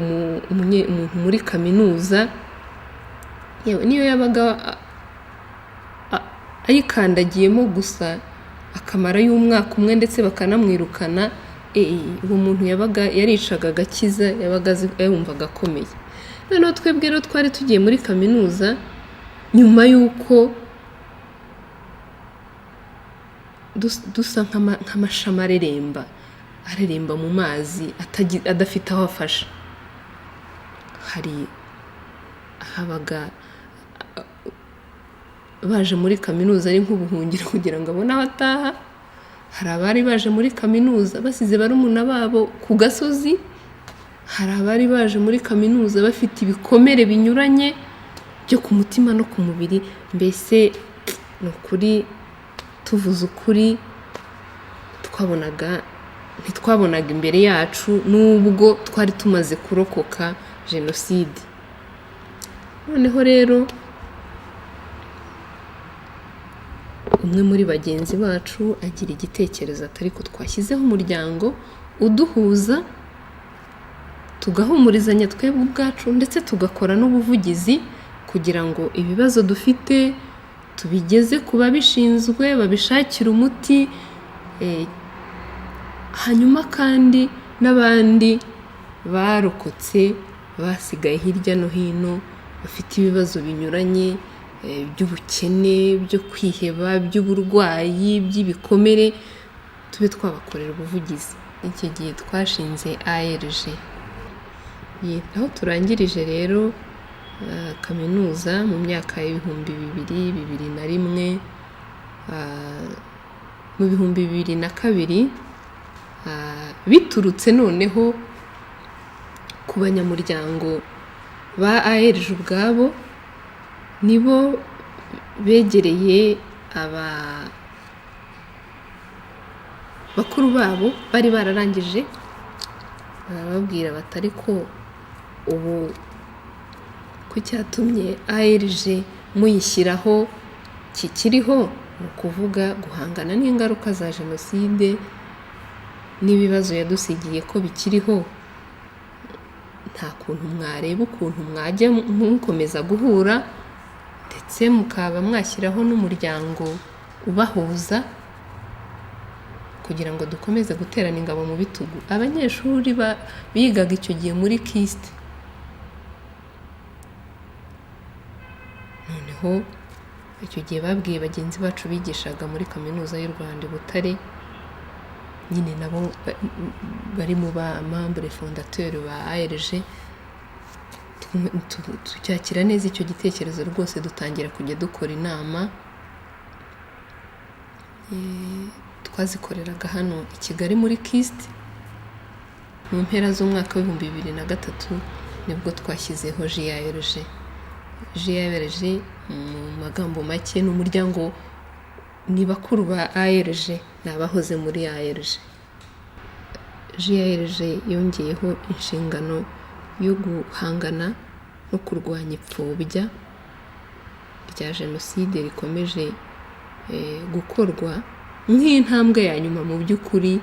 umuntu muri kaminuza niyo yabaga ayikandagiyemo gusa akamara y'umwaka umwe ndetse bakanamwirukana, uwo muntu yabaga yaricaga agakiza, yabaga yumvaga akomeye. Noneho twebwe rero twari tugiye muri kaminuza nyuma y'uko dusa nk'amashami areremba mu mazi adafite aho afasha. Habaga baje muri kaminuza ari nk'ubuhungiro kugira ngo abone aho ataha. Hari abari baje muri kaminuza basize barumuna babo ku gasozi, hari abari baje muri kaminuza bafite ibikomere binyuranye byo ku mutima no ku mubiri. Mbese ni ukuri, tuvuze ukuri, ntitwabonaga imbere yacu nubwo twari tumaze kurokoka jenoside. Noneho rero umwe muri bagenzi bacu agira igitekerezo atari ko twashyizeho umuryango uduhuza, tugahumurizanya twebwe ubwacu ndetse tugakora n'ubuvugizi kugira ngo ibibazo dufite tubigeze ku babishinzwe babishakira umuti, hanyuma kandi n'abandi barokotse basigaye hirya no hino bafite ibibazo binyuranye by'ubukene, byo kwiheba, by'uburwayi, by'ibikomere, tube twabakorera ubuvugizi. Icyo gihe twashinze ARG. Aho turangirije rero kaminuza mu myaka y'ibihumbi 2001, mu bihumbi 2002, biturutse noneho ku banyamuryango ba ARG ubwabo, nibo begereye bakuru babo bari bararangije, barababwira batari ko ubu ko cyatumye ARG muyishyiraho kikiriho, ni ukuvuga guhangana n'ingaruka za jenoside n'ibibazo yadusigiye ko bikiriho, nta kuntu mwareba ukuntu mwajya mukomeza guhura ndetse mukaba mwashyiraho n'umuryango ubahuza kugira ngo dukomeze guterana ingabo mu bitugu. Abanyeshuri bigaga icyo gihe muri KIST, noneho icyo gihe babwiye bagenzi bacu bigishaga muri kaminuza y'u Rwanda i Butare, nyine nabo bari mu ba membre fondateur ba ARG, tucyakira neza icyo gitekerezo rwose, dutangira kujya dukora inama. Twazikoreraga hano i Kigali muri KIST. Mu mpera z'umwaka w'ibihumbi 2003 nibwo twashyizeho JARG. JARG mu magambo make ni umuryango, ni bakuru ba ARG, ni abahoze muri ARG. JARG yongeyeho inshingano yo guhangana no kurwanya ipfobya rya jenoside rikomeje gukorwa nk'intambwe ya nyuma mu by'ukuri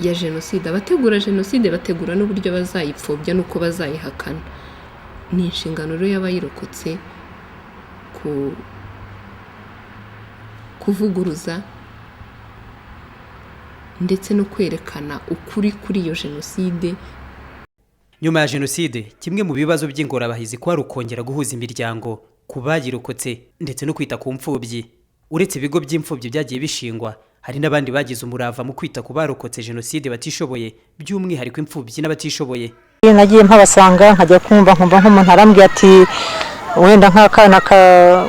ya jenoside. Abategura jenoside bategura n'uburyo bazayipfobya n'uko bazayihakana. Ni inshingano rero y'abayirokotse kuvuguruza ndetse no kwerekana ukuri kuri iyo jenoside. Nyuma ya jenoside, kimwe mu bibazo by'ingorabahizi kwari ukongera guhuza imiryango ku bayirokotse ndetse no kwita ku mfubyi. Uretse ibigo by'imfubyi byagiye bishingwa, hari n'abandi bagize umurava mu kwita ku barokotse jenoside batishoboye, by'umwihariko imfubyi n'abatishoboye. Nagiye mpabasanga nkajya kumva nk'umuntu arambwiye ati wenda nk'akana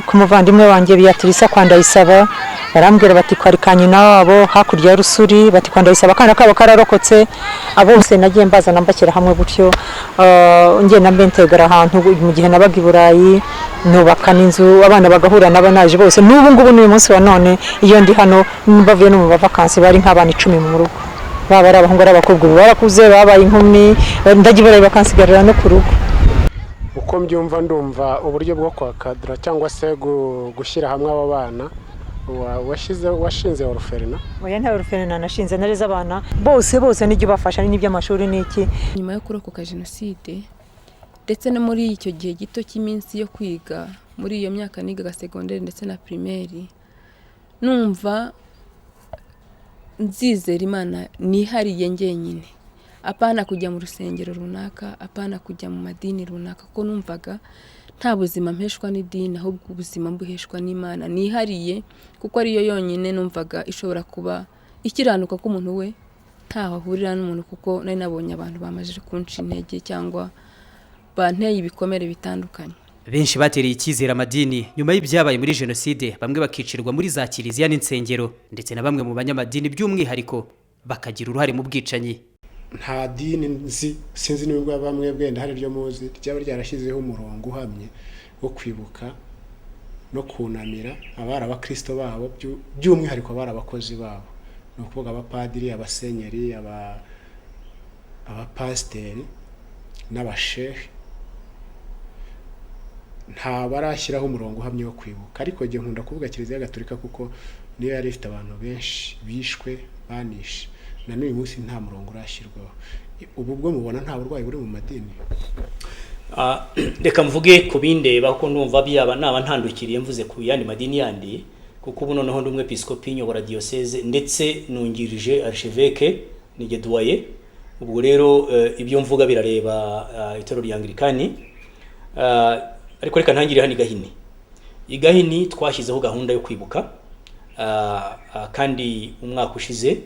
k'umuvandimwe wanjye Beatrice Kwandayisaba barambwira bati kwari ka nyina wabo hakurya ya Rusuri, bati kwa Ndayisaba akana kabo kararokotse. Abo bose nagiye mbazana mbashyira hamwe gutyo, ngenda mbentegera ahantu mu gihe nabaga i Burayi, nubaka n'inzu abana bagahura n'abanaje bose. N'ubu ngubu n'uyu munsi wa none iyo ndi hano bavuye no mu bavakansi bari nk'abana 10 mu rugo, baba ari abahungu ari abakobwa, ubu barakuze babaye inkumi, ndagiye baraye bakansigarira no ku rugo. Uko mbyumva ndumva uburyo bwo kwakadra cyangwa se gushyira hamwe abo bana washinze oruferina. Oya nta oruferina nashinze, nareze abana bose n'ibyo bafasha n'iby'amashuri n'iki. Nyuma yo kurokoka jenoside ndetse no muri icyo gihe gito cy'iminsi yo kwiga, muri iyo myaka nigaga secondaire ndetse na primaire, numva nzizera Imana nihariye ngenyine, apana kujya mu rusengero runaka, apana kujya mu madini runaka, ko numvaga nta buzima mpeshwa n'idini, ahubwo ubuzima mbuheshwa n'Imana nihariye, kuko ariyo yonyine numvaga ishobora kuba ikiranuka ko umuntu we ntaho ahurira n'umuntu, kuko nari nabonye abantu bamaze kunca intege cyangwa banteye ibikomere bitandukanye. Benshi batereye icyizere amadini nyuma y'ibyabaye muri jenoside, bamwe bakicirwa muri za kiliziya n'insengero, ndetse na bamwe mu banyamadini by'umwihariko bakagira uruhare mu bwicanyi. Nta dini sinzi n'ubwo bamwe bwenda hari ryo muzi ryaba ryarashyizeho umurongo uhamye wo kwibuka no kunamira abari abakristo babo, by'umwihariko abari abakozi babo, no kuvuga abapadiri, abasenyeri, abapasiteri n'abashehe. Nta barashyiraho umurongo uhamye wo kwibuka, ariko ngiye nkunda kuvuga Kiliziya Gatolika kuko niyo yari ifite abantu benshi bishwe banishe, na n'uyu munsi nta murongo urashyirwaho. Ubu bwo mubona nta burwayi buri mu madini? Reka mvuge ku bindeba ko ndumva byaba naba ntandukiriye mvuze ku yandi madini yandi, kuko ubu noneho ndumwe episkopi nyobora diocese ndetse nungirije archevêque nije doyen. Ubwo rero ibyo mvuga birareba itorero rya Anglikani. Ariko reka ntangire hano igahini twashyizeho gahunda yo kwibuka, kandi umwaka ushize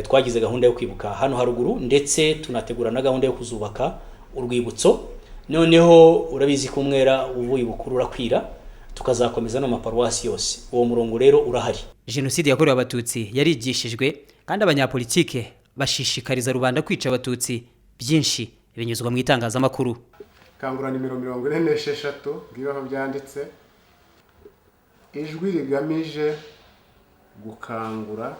twagize gahunda yo kwibuka hano haruguru, ndetse tunategura na gahunda yo kuzubaka urwibutso. Noneho urabizi ko umwera uvuye bukuru urakwira, tukazakomeza no maparuwasi yose. Uwo murongo rero urahari. Jenoside yakorewe abatutsi yarigishijwe, kandi abanyapolitike bashishikariza rubanda kwica abatutsi byinshi binyuzwa mu itangazamakuru. Kangura nimero 46 bwiraho byanditse, ijwi rigamije gukangura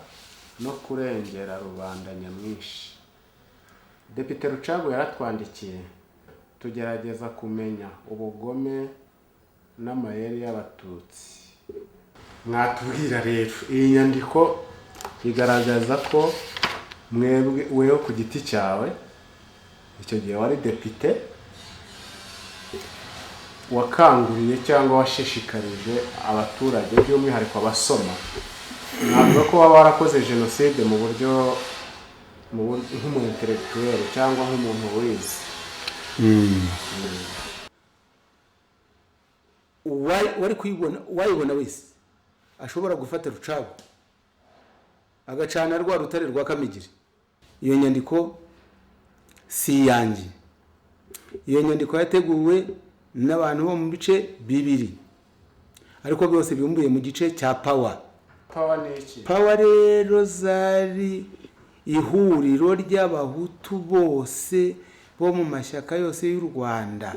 no kurengera rubanda nyamwinshi. Depite Rucagu yaratwandikiye, tugerageza kumenya ubugome n'amayeri y'abatutsi. Mwatubwira rero, iyi nyandiko igaragaza ko wewe ku giti cyawe icyo gihe wari depite, wakanguriye cyangwa washishikarije abaturage by'umwihariko abasoma, ntabwo ko waba warakoze jenoside mu buryo nk'umu-intellectuel cyangwa nk'umuntu wize. Wari wayibona wese ashobora gufata Rucagu agacana rwa rutare rwa Kamigiri. Iyo nyandiko si yanjye, iyo nyandiko yateguwe n'abantu bo mu bice bibiri, ariko byose bimbuye mu gice cya Power. Power ni iki? Power rero zari ihuriro ry'abahutu bose bo mu mashyaka yose y'u Rwanda.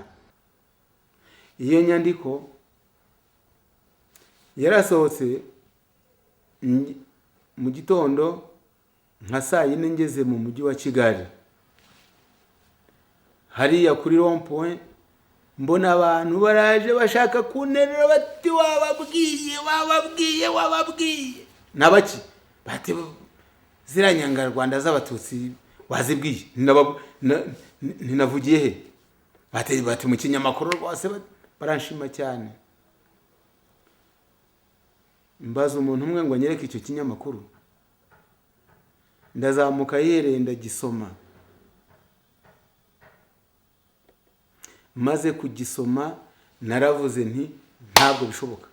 Iyo nyandiko yarasohotse mu gitondo nka saa 4 ngeze mu mujyi wa Kigali, hariya kuri rond-point mbona abantu baraje bashaka kunterera bati wababwiye nabaki bati ziranyanga Rwanda z'abatutsi wazibwiye ninavugiye he, bati mu kinyamakuru rwose baranshima cyane. Mbaza umuntu umwe ngo anyereke icyo kinyamakuru, ndazamuka yereye ndagisoma, maze kugisoma naravuze nti ntabwo bishoboka,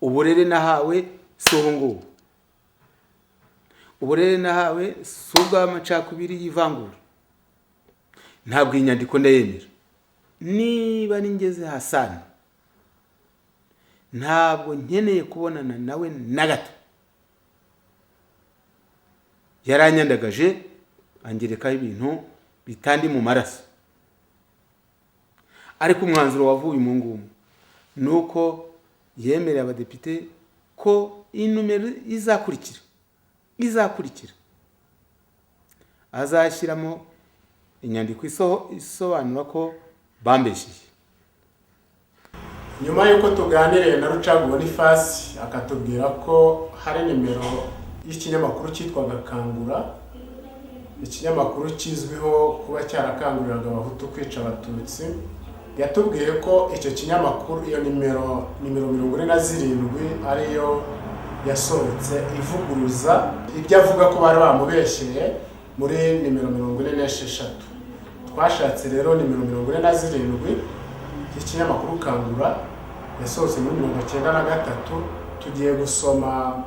uburere nahawe si ubu ngubu, uburere nahawe si ubw'amacakubiri y'ivangura, ntabwo inyandiko ndayemera. Niba ningeze Hasani ntabwo nkeneye kubonana nawe na gato. Yaranyandagaje angerekaho ibintu bitandi mu maraso, ariko umwanzuro wavuye mu ngumu nuko yemerera abadepite ko inumero izakurikira azashyiramo inyandiko isobanura ko bambeshyeye. Nyuma y'uko tuganiriye na Rucagu Boniface akatubwira ko hari nimero y'ikinyamakuru cyitwaga Kangura, ikinyamakuru kizwiho kuba cyarakanguriraga abahutu kwica abatutsi, yatubwiye ko icyo kinyamakuru iyo nimero 47 ariyo yasohotse ivuguruza ibyo avuga ko bari bamubeshyeye muri nimero 46. Twashatse rero nimero 47 y'ikinyamakuru Kangura yasohotse muri 1993. Tugiye gusoma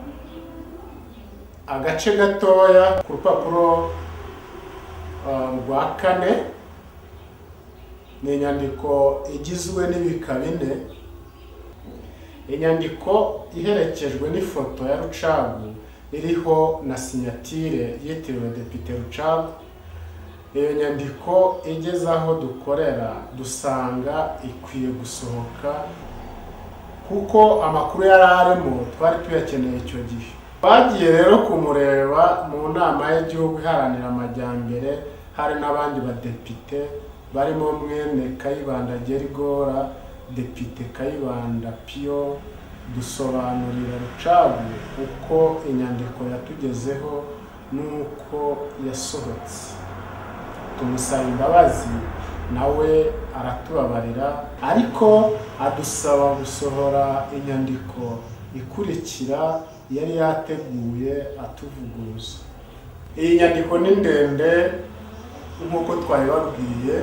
agace gatoya ku rupapuro rwa 4. Ni inyandiko igizwe n'ibika 4. Inyandiko iherekejwe n'ifoto ya Rucagu iriho na sinyatire yitiriwe Depite Rucagu. Iyo nyandiko igeze aho dukorera dusanga ikwiye gusohoka kuko amakuru yari arimo twari tuyakeneye icyo gihe. Bagiye rero kumureba mu nama y'igihugu iharanira amajyambere, hari n'abandi badepite barimo mwene Kayibanda Gerigora, Depite Kayibanda Pio. Dusobanurira Rucagu uko inyandiko yatugezeho nuko yasohotse, tumusaba imbabazi nawe aratubabarira, ariko adusaba gusohora inyandiko ikurikira yari yateguye atuvuguruza. Iyi nyandiko ni ndende nk'uko twabibabwiye,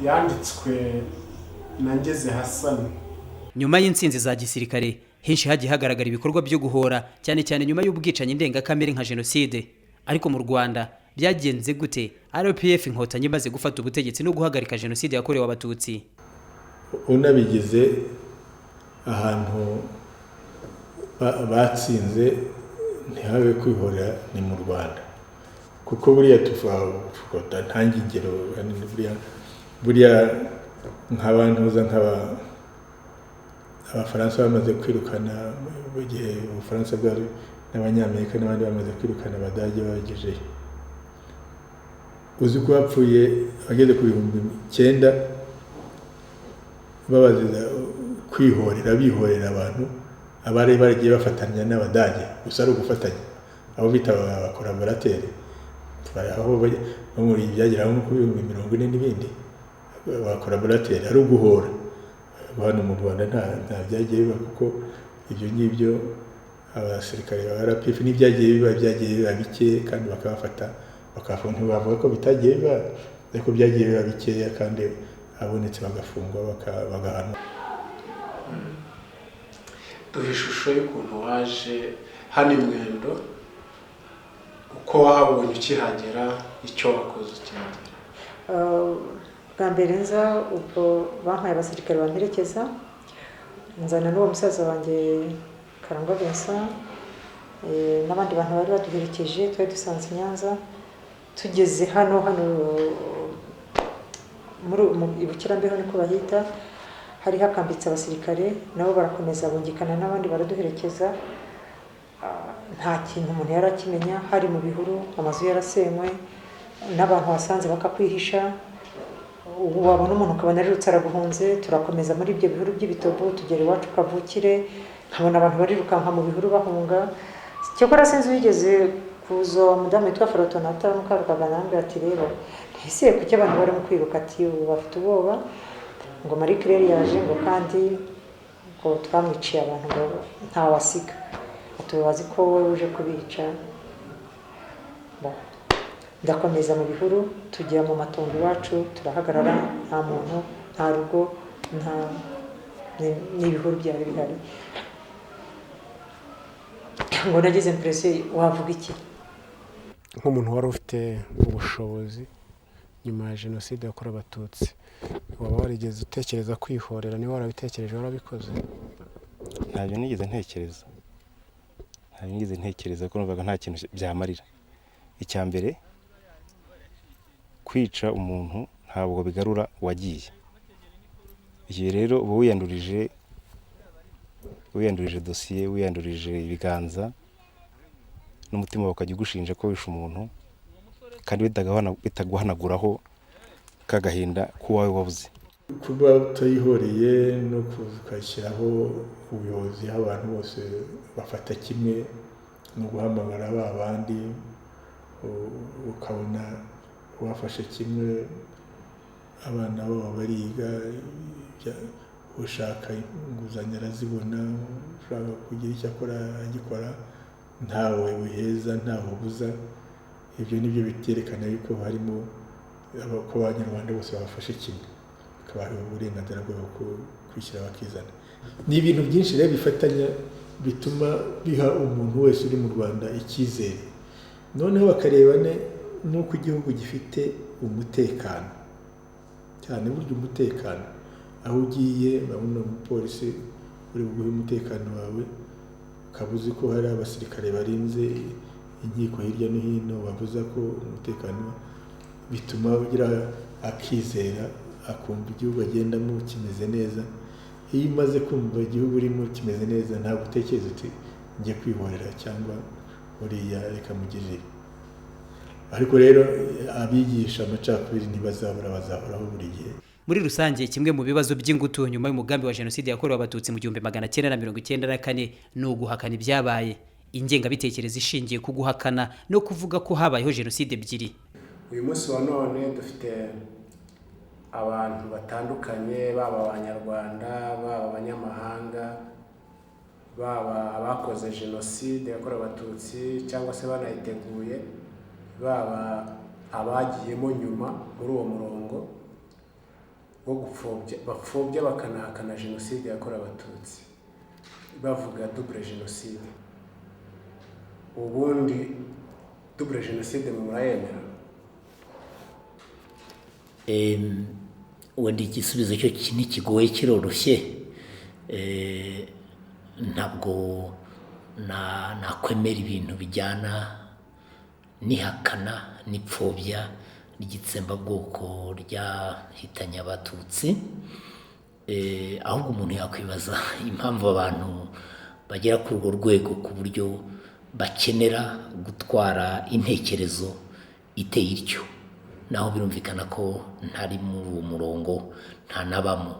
yanditswe na Ngeze Hassan. Nyuma y'insinzi za gisirikare henshi hagiye hagaragara ibikorwa byo guhora, cyane cyane nyuma y'ubwicanyi ndengakamere nka jenoside. Ariko mu Rwanda byagenze gute RPF Inkotanyi maze gufata ubutegetsi no guhagarika jenoside yakorewe abatutsi? Unabigize ahantu batsinze ntihabe kwihorera ni mu Rwanda, kuko buriya tuvuga ntangi ingero buriya nk'abantuza Abafaransa bamaze kwirukana mu gihe Ubufaransa bwari n'Abanyamerika n'abandi bamaze kwirukana Abadage bagejeje. Uzi ko bapfuye bageze ku 9,000 babaziza bihorera abantu abari baragiye bafatanya n'Abadage, gusa ari ugufatanya abo bita abakolaborateri. Aho muri byagera nko ku 40 n'ibindi abakolaborateri ari uguhora. Hano mu Rwanda nta byagiye biba, kuko ibyo ngibyo abasirikare ba RPF n'ibyagiye biba bike kandi bakabafata bavuga ko bitagiye biba, ariko byagiye biba bikeya kandi abonetse bagafungwa bagahanwa. Duhe ishusho y'ukuntu waje hano i Mwendo, uko wahabonye ukihagera, icyo wakoze ukihagera. Bwa mbere nza ubwo bampaye abasirikare bamperekeza, nzana n'uwo musaza wanjye Karangwa Vincent n'abandi bantu bari baduherekeje. Twari dusanze i Nyanza, tugeze hano muri Ibukirambeho niko bahita, hari hakambitse abasirikare nabo barakomeza bungikana n'abandi baraduherekeza. Nta kintu umuntu yari akimenya, hari mu bihuru, amazu yarasenywe n'abantu wasanze bakakwihisha. Wabona umuntu ukabona arirutse araguhunze. Turakomeza muri ibyo bihuru by'ibitobo tugera iwacu Kavukire, nkabona abantu barirukanka mu bihuru bahunga. Cyokora sinzi wigeze kuza mudamu witwa Forotonata Mukarukaga namwe ati rero ese kuki abantu barimo kwiruka, ati bafite ubwoba ngo Marie Claire yaje ngo kandi ngo twamwiciye abantu ngo nta wasiga, atubazi ko wowe uje kubica. Ndakomeza mu bihuru tugera mu matongo iwacu, turahagarara, nta muntu, nta rugo, n'ibihuru byari bihari. Ngo nagize impression, wavuga iki nk'umuntu wari ufite ubushobozi nyuma ya jenoside yakorewe abatutsi? Waba warigeze utekereza kwihorera? Niba warabitekereje warabikoze? ntabyo nigeze ntekereza ko numvaga nta kintu byamarira. Icya mbere kwica umuntu ntabwo bigarura uwagiye. Igihe rero uba wiyandurije dosiye, wiyandurije ibiganza n'umutima ukajya ugushinja ko wishe umuntu kandi bitaguhanaguraho kagahinda k'uwawe wabuze. Kuba utayihoreye no kuzashyiraho ubuyobozi aho abantu bose bafata kimwe no guhamagara ba bandi ukabona wafashe kimwe abana babo bariga ushaka inguzanyo arazibona, ushaka kugira icyo akora agikora, ntawe wiheza ntawe ubuza. Ibyo nibyo biterekana yuko harimo ko abanyarwanda bose bafashe kimwe bakabaha uburenganzira bwo kwishyira bakizana. Ni ibintu byinshi rero bifatanya bituma biha umuntu wese uri mu Rwanda icyizere, noneho bakareba n'uko igihugu gifite umutekano cyane. Burya umutekano aho ugiye urabona umupolisi uri buguhe umutekano wawe, ukaba uzi ko hari abasirikare barinze inkiko hirya no hino bavuza ko umutekano, bituma ugira akizera akumva igihugu agendamo kimeze neza. Iyo umaze kumva igihugu urimo kimeze neza ntabwo utekereza uti njye kwihorera cyangwa uriya reka mugirire. Ariko rero abigisha amacakubiri ntibazabura, bazahoraho buri gihe. Muri rusange kimwe mu bibazo by'ingutu nyuma y'umugambi wa jenoside yakorewe abatutsi mu 1994 ni uguhakana ibyabaye. Ingengabitekerezo ishingiye ku guhakana no kuvuga ko habayeho jenoside ebyiri. Uyu munsi wa none dufite abantu batandukanye, baba abanyarwanda, baba abanyamahanga, baba abakoze jenoside yakorewe abatutsi cyangwa se banayiteguye, baba abagiyemo nyuma muri uwo murongo wo bapfobya bakanahakana jenoside yakorewe abatutsi bavuga double jenoside. Ubundi double jenoside murayemera? Wenda igisubizo cyo kigoye kiroroshye. Ntabwo nakwemera ibintu bijyana n'ihakana n'ipfobya ry'itsembabwoko ryahitanye abatutsi. Ahubwo umuntu yakwibaza impamvu abantu bagera kuri urwo rwego ku buryo bakenera gutwara intekerezo iteye ityo. Naho birumvikana ko ntari muri uwo murongo, nta nabamo.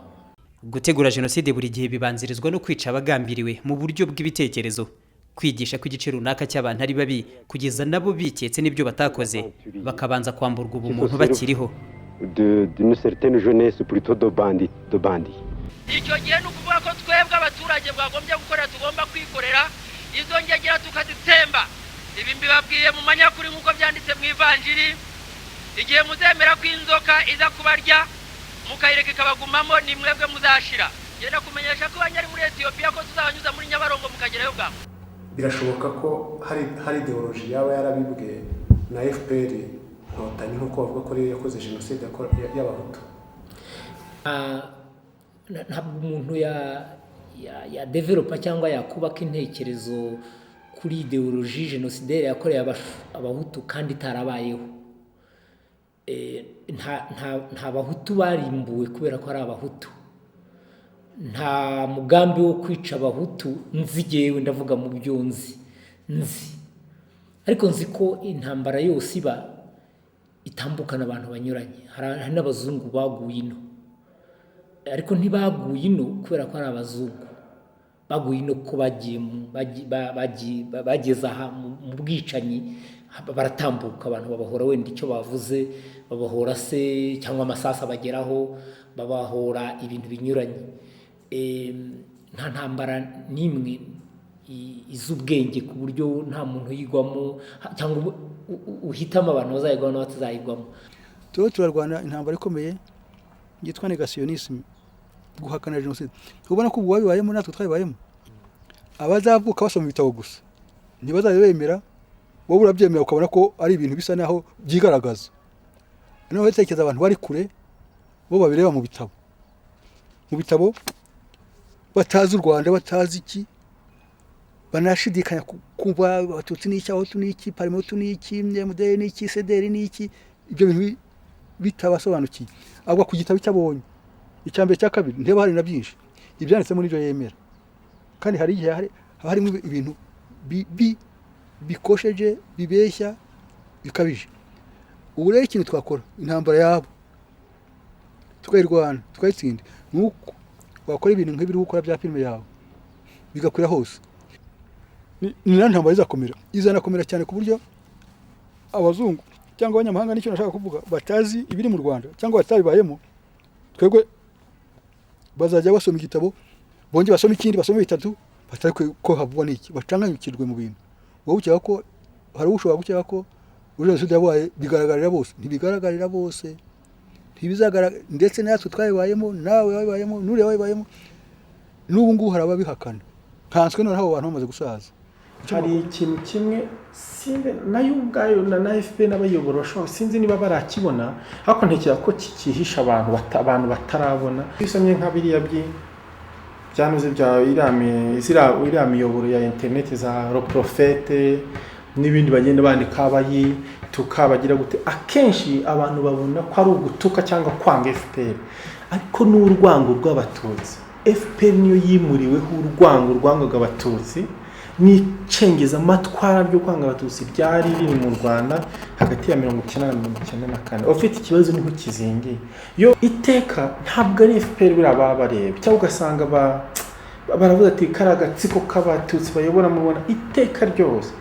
Gutegura jenoside buri gihe bibanzirizwa no kwica abagambiriwe mu buryo bw'ibitekerezo, kwigisha ko igice runaka cy'abantu ari babi kugeza nabo biketse n'ibyo batakoze, bakabanza kwamburwa ubumuntu bakiriho. d'une certaine jeunesse plutôt de bandits. Icyo gihe ni ukuvuga ko twebwe abaturage bwagombye gukorera, tugomba kwikorera izo ngegera tukazitsemba. Ibi mbibabwiye mu manyakuri nk'uko byanditse mu ivanjiri. Igihe muzemera ko inzoka iza kubarya mukayireka ikabagumamo, ni mwebwe muzashira. Genda kumenyesha ko banyari muri Ethiopia ko tuzabanyuza muri Nyabarongo mukagerayo bwabo. Birashoboka ko hari ideology yaba yarabibwe na FPR Inkotanyi nk'uko bavuga ko yakoze jenoside y'abahutu. Ntabwo umuntu ya developa cyangwa yakubaka intekerezo kuri ideology genocidaire yakorewe abahutu kandi itarabayeho. Nta bahutu barimbuwe kubera ko ari abahutu. Nta mugambi wo kwica abahutu nzigewe, ndavuga mu byo nzi. Ariko nzi ko intambara yose iba itambukana abantu banyuranye. Hari n'abazungu baguye ino, ariko ntibaguye ino kubera ko ari abazungu. Baguye ino ko bageze aha mu bwicanyi, baratambuka abantu babahora wenda icyo bavuze, babahora se cyangwa amasasa bageraho, babahora ibintu binyuranye. Nta ntambara n'imwe iz'ubwenge ku buryo nta muntu yigwamo cyangwa uhitamo abantu bazayigwamo n'abatazayigwamo. Turarwana intambara ikomeye yitwa negationisme, guhakana jenoside. Ubona ko ubu wabibayemo natwe twabibayemo. Abazavuka basoma ibitabo gusa ntibazabemera, wowe urabyemera ukabona ko ari ibintu bisa naho byigaragaza. Noneho batekereza abantu bari kure bo babireba mu bitabo. batazi u Rwanda batazi iki banashidikanya kuba abatutsi n'iki abahutu n'iki parimutu n'iki MDR n'iki CDR n'iki ibyo bintu bitabasobanukiye agwa ku gitabo cyabonye icyambere cya kabiri nteba hari na byinshi ibyanditse muri byo yemera kandi hari igihe harimo ibintu bikosheje bibeshya bikabije ubu rero ikintu twakora intambara yabo tukayirwana tukayitsinda nuko wakora ibintu nk'ibiri gukora bya filime yawe bigakwira hose ni ntambara izanakomera cyane ku buryo abazungu cyangwa abanyamahanga nicyo nashaka kuvuga batazi ibiri mu Rwanda cyangwa batabibayemo twebwe bazajya basoma igitabo bonge basoma ikindi basoma bitatu batari ko havugwa n'iki bacanganyukirwe mu bintu wowe ukeka ko hari ushobora gukeka ko jenoside yabaye bigaragarira bose ntibigaragarira bose ntibizagaragara ndetse natwe twayibayemo nawe wayibayemo nure wayibayemo n'ubu ngubu hari ababihakana nkanswe noneho abo bantu bamaze gusaza hari ikintu kimwe simbe nayo ubwayo na FPR n'abayobora bashobora sinzi niba barakibona ariko ntekera ko kihisha abantu batarabona bisomye nka biriya byanuze bya iriya miyoboro ya internet za Le Prophète n'ibindi bagenda bandika tukabagira gute akenshi abantu babona ko ari ugutuka cyangwa kwanga FPR ariko n'urwango rw'abatutsi FPR niyo yimuriweho urwango rwangaga abatutsi n'icengeza amatwara ryo kwanga abatutsi byari riri mu Rwanda hagati ya 19 na 1994 ufite ikibazo niho kizingiye yo iteka ntabwo ari FPR biraba bareba cyangwa ugasanga baravuga ati karagatsiko k'abatutsi bayobora mu Rwanda iteka ryose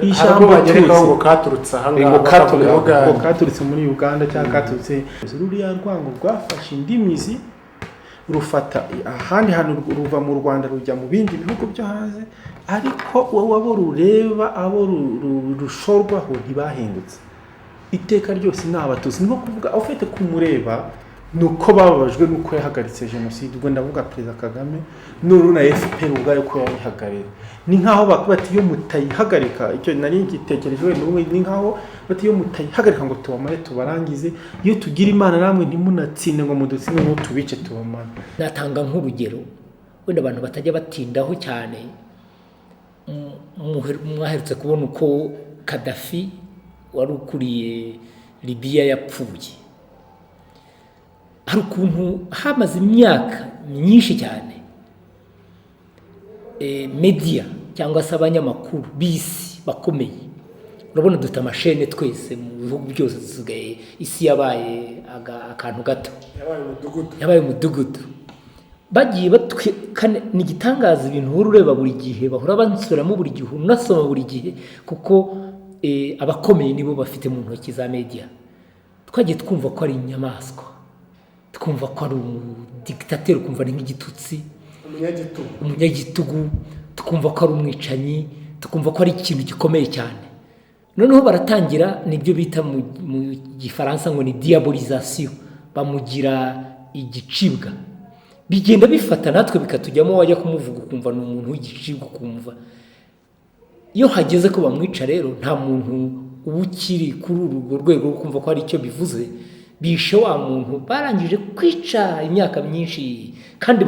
ijambo bagerekaho ngo katurutse ahangaha ngo katurutse muri Uganda cyangwa katurutse ruriya rwango rwafashe indimizi rufata ahandi hantu ruva mu Rwanda rujya mu bindi bihugu byo hanze ariko wowe abo rureba abo rushorwaho ntibahindutse iteka ryose n'abatutsi nko kuvuga ufite kumureba nuko bababajwe nuko yahagaritse jenoside ubwo ndavuga Perezida Kagame n'uruna FPR ubwayo ko yayihagarira ni nkaho bakubati yo mutayihagarika icyo nari ngitekereje ni nkaho bati yo mutayihagarika ngo tubamare tubarangize iyo tugira Imana namwe ntimunatsinde ngo mudutsinde ngo tubice tubamare natanga nk'urugero wenda abantu batajya batindaho cyane mwaherutse kubona uko Gaddafi wari ukuriye Libya yapfuye hari ukuntu hamaze imyaka myinshi cyane media cyangwa se abanyamakuru bisi bakomeye urabona dufite amashene twese mu bihugu byose zisigaye isi yabaye akantu gato yabaye umudugudu bagiye ni igitangaza ibintu uhora ureba buri gihe bahora bansubiramo buri gihe unasoma buri gihe kuko abakomeye nibo bafite mu ntoki za media twagiye twumva ko ari inyamaswa twumva ko ari umudictateur kumva ari nk'igitutsi umunyagitugu tukumva ko ari umwicanyi tukumva ko ari ikintu gikomeye cyane noneho baratangira nibyo bita mu gifaransa ngo ni diabolisation bamugira igicibwa bigenda bifata natwe bikatujyamo wajya kumuvuga ukumva ni umuntu w'igicibwa ukumva iyo hageze ko bamwica rero nta muntu uba ukiri kuri urwo rwego rwo kumva ko hari icyo bivuze bishe wa muntu barangije kwica imyaka myinshi kandi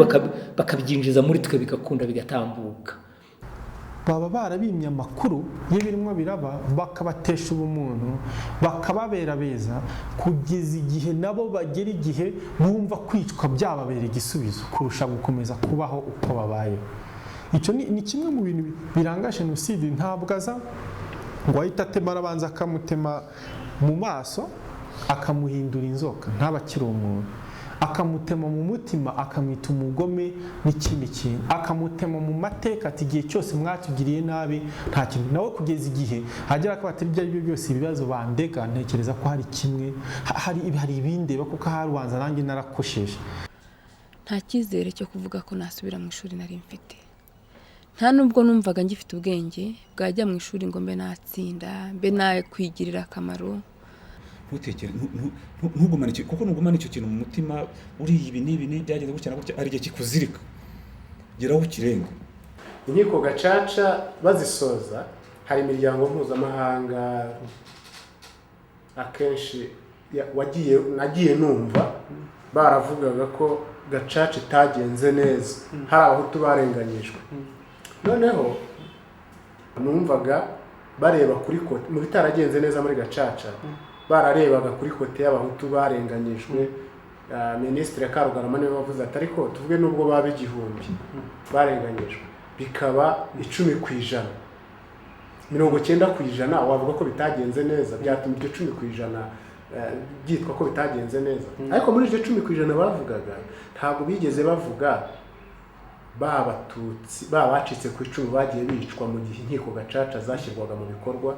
bakabyinjiza muri twe bigakunda bigatambuka baba barabimye amakuru y'ibirimo biraba bakabatesha ubumuntu bakababera beza kugeza igihe nabo bagera igihe bumva kwicwa byababera igisubizo kurusha gukomeza kubaho uko babayeho icyo ni kimwe mu bintu biranga jenoside ntabwo aza ngo ahita atema arabanza akamutema mu maso akamuhindura inzoka ntabakiri umuntu akamutema mu mutima akamwita umugome n'ikindi kintu akamutema mu mateka ati igihe cyose mwatugiriye nabi nta kintu nawe kugeza igihe hagera akaba atari ibyo ari byo byose ibibazo bandega ntekereza ko hari kimwe hari ibindeba kuko harubanza nanjye narakosheje nta cyizere cyo kuvuga ko nasubira mu ishuri nari mfite nta nubwo numvaga ngifite ubwenge bwajya mu ishuri ngo mbe natsinda mbe nakwigirira akamaro ntutekere ntugumane kuko ntugumane icyo kintu mu mutima uriye ibi n'ibi byageze gutya na gutya ari igihe kikuzirika geraho ukirenga inkiko gacaca bazisoza hari imiryango mpuzamahanga akenshi nagiye numva baravugaga ko gacaca itagenze neza hari abahutu barenganyijwe noneho numvaga bareba kuri kote mu bitaragenze neza muri gacaca bararebaga kuri kote y'abahutu barenganyijwe Minisitiri Karugarama niwe wavuze ati ariko tuvuge nubwo baba 1000 barenganyijwe bikaba 10%, 90% wavuga ko bitagenze neza, byatumye ibyo 10% byitwa ko bitagenze neza. Ariko muri ibyo 10% bavugaga ntabwo bigeze bavuga babatutsi babacitse ku 10 bagiye bicwa mu gihe inkiko gacaca zashyirwaga mu bikorwa,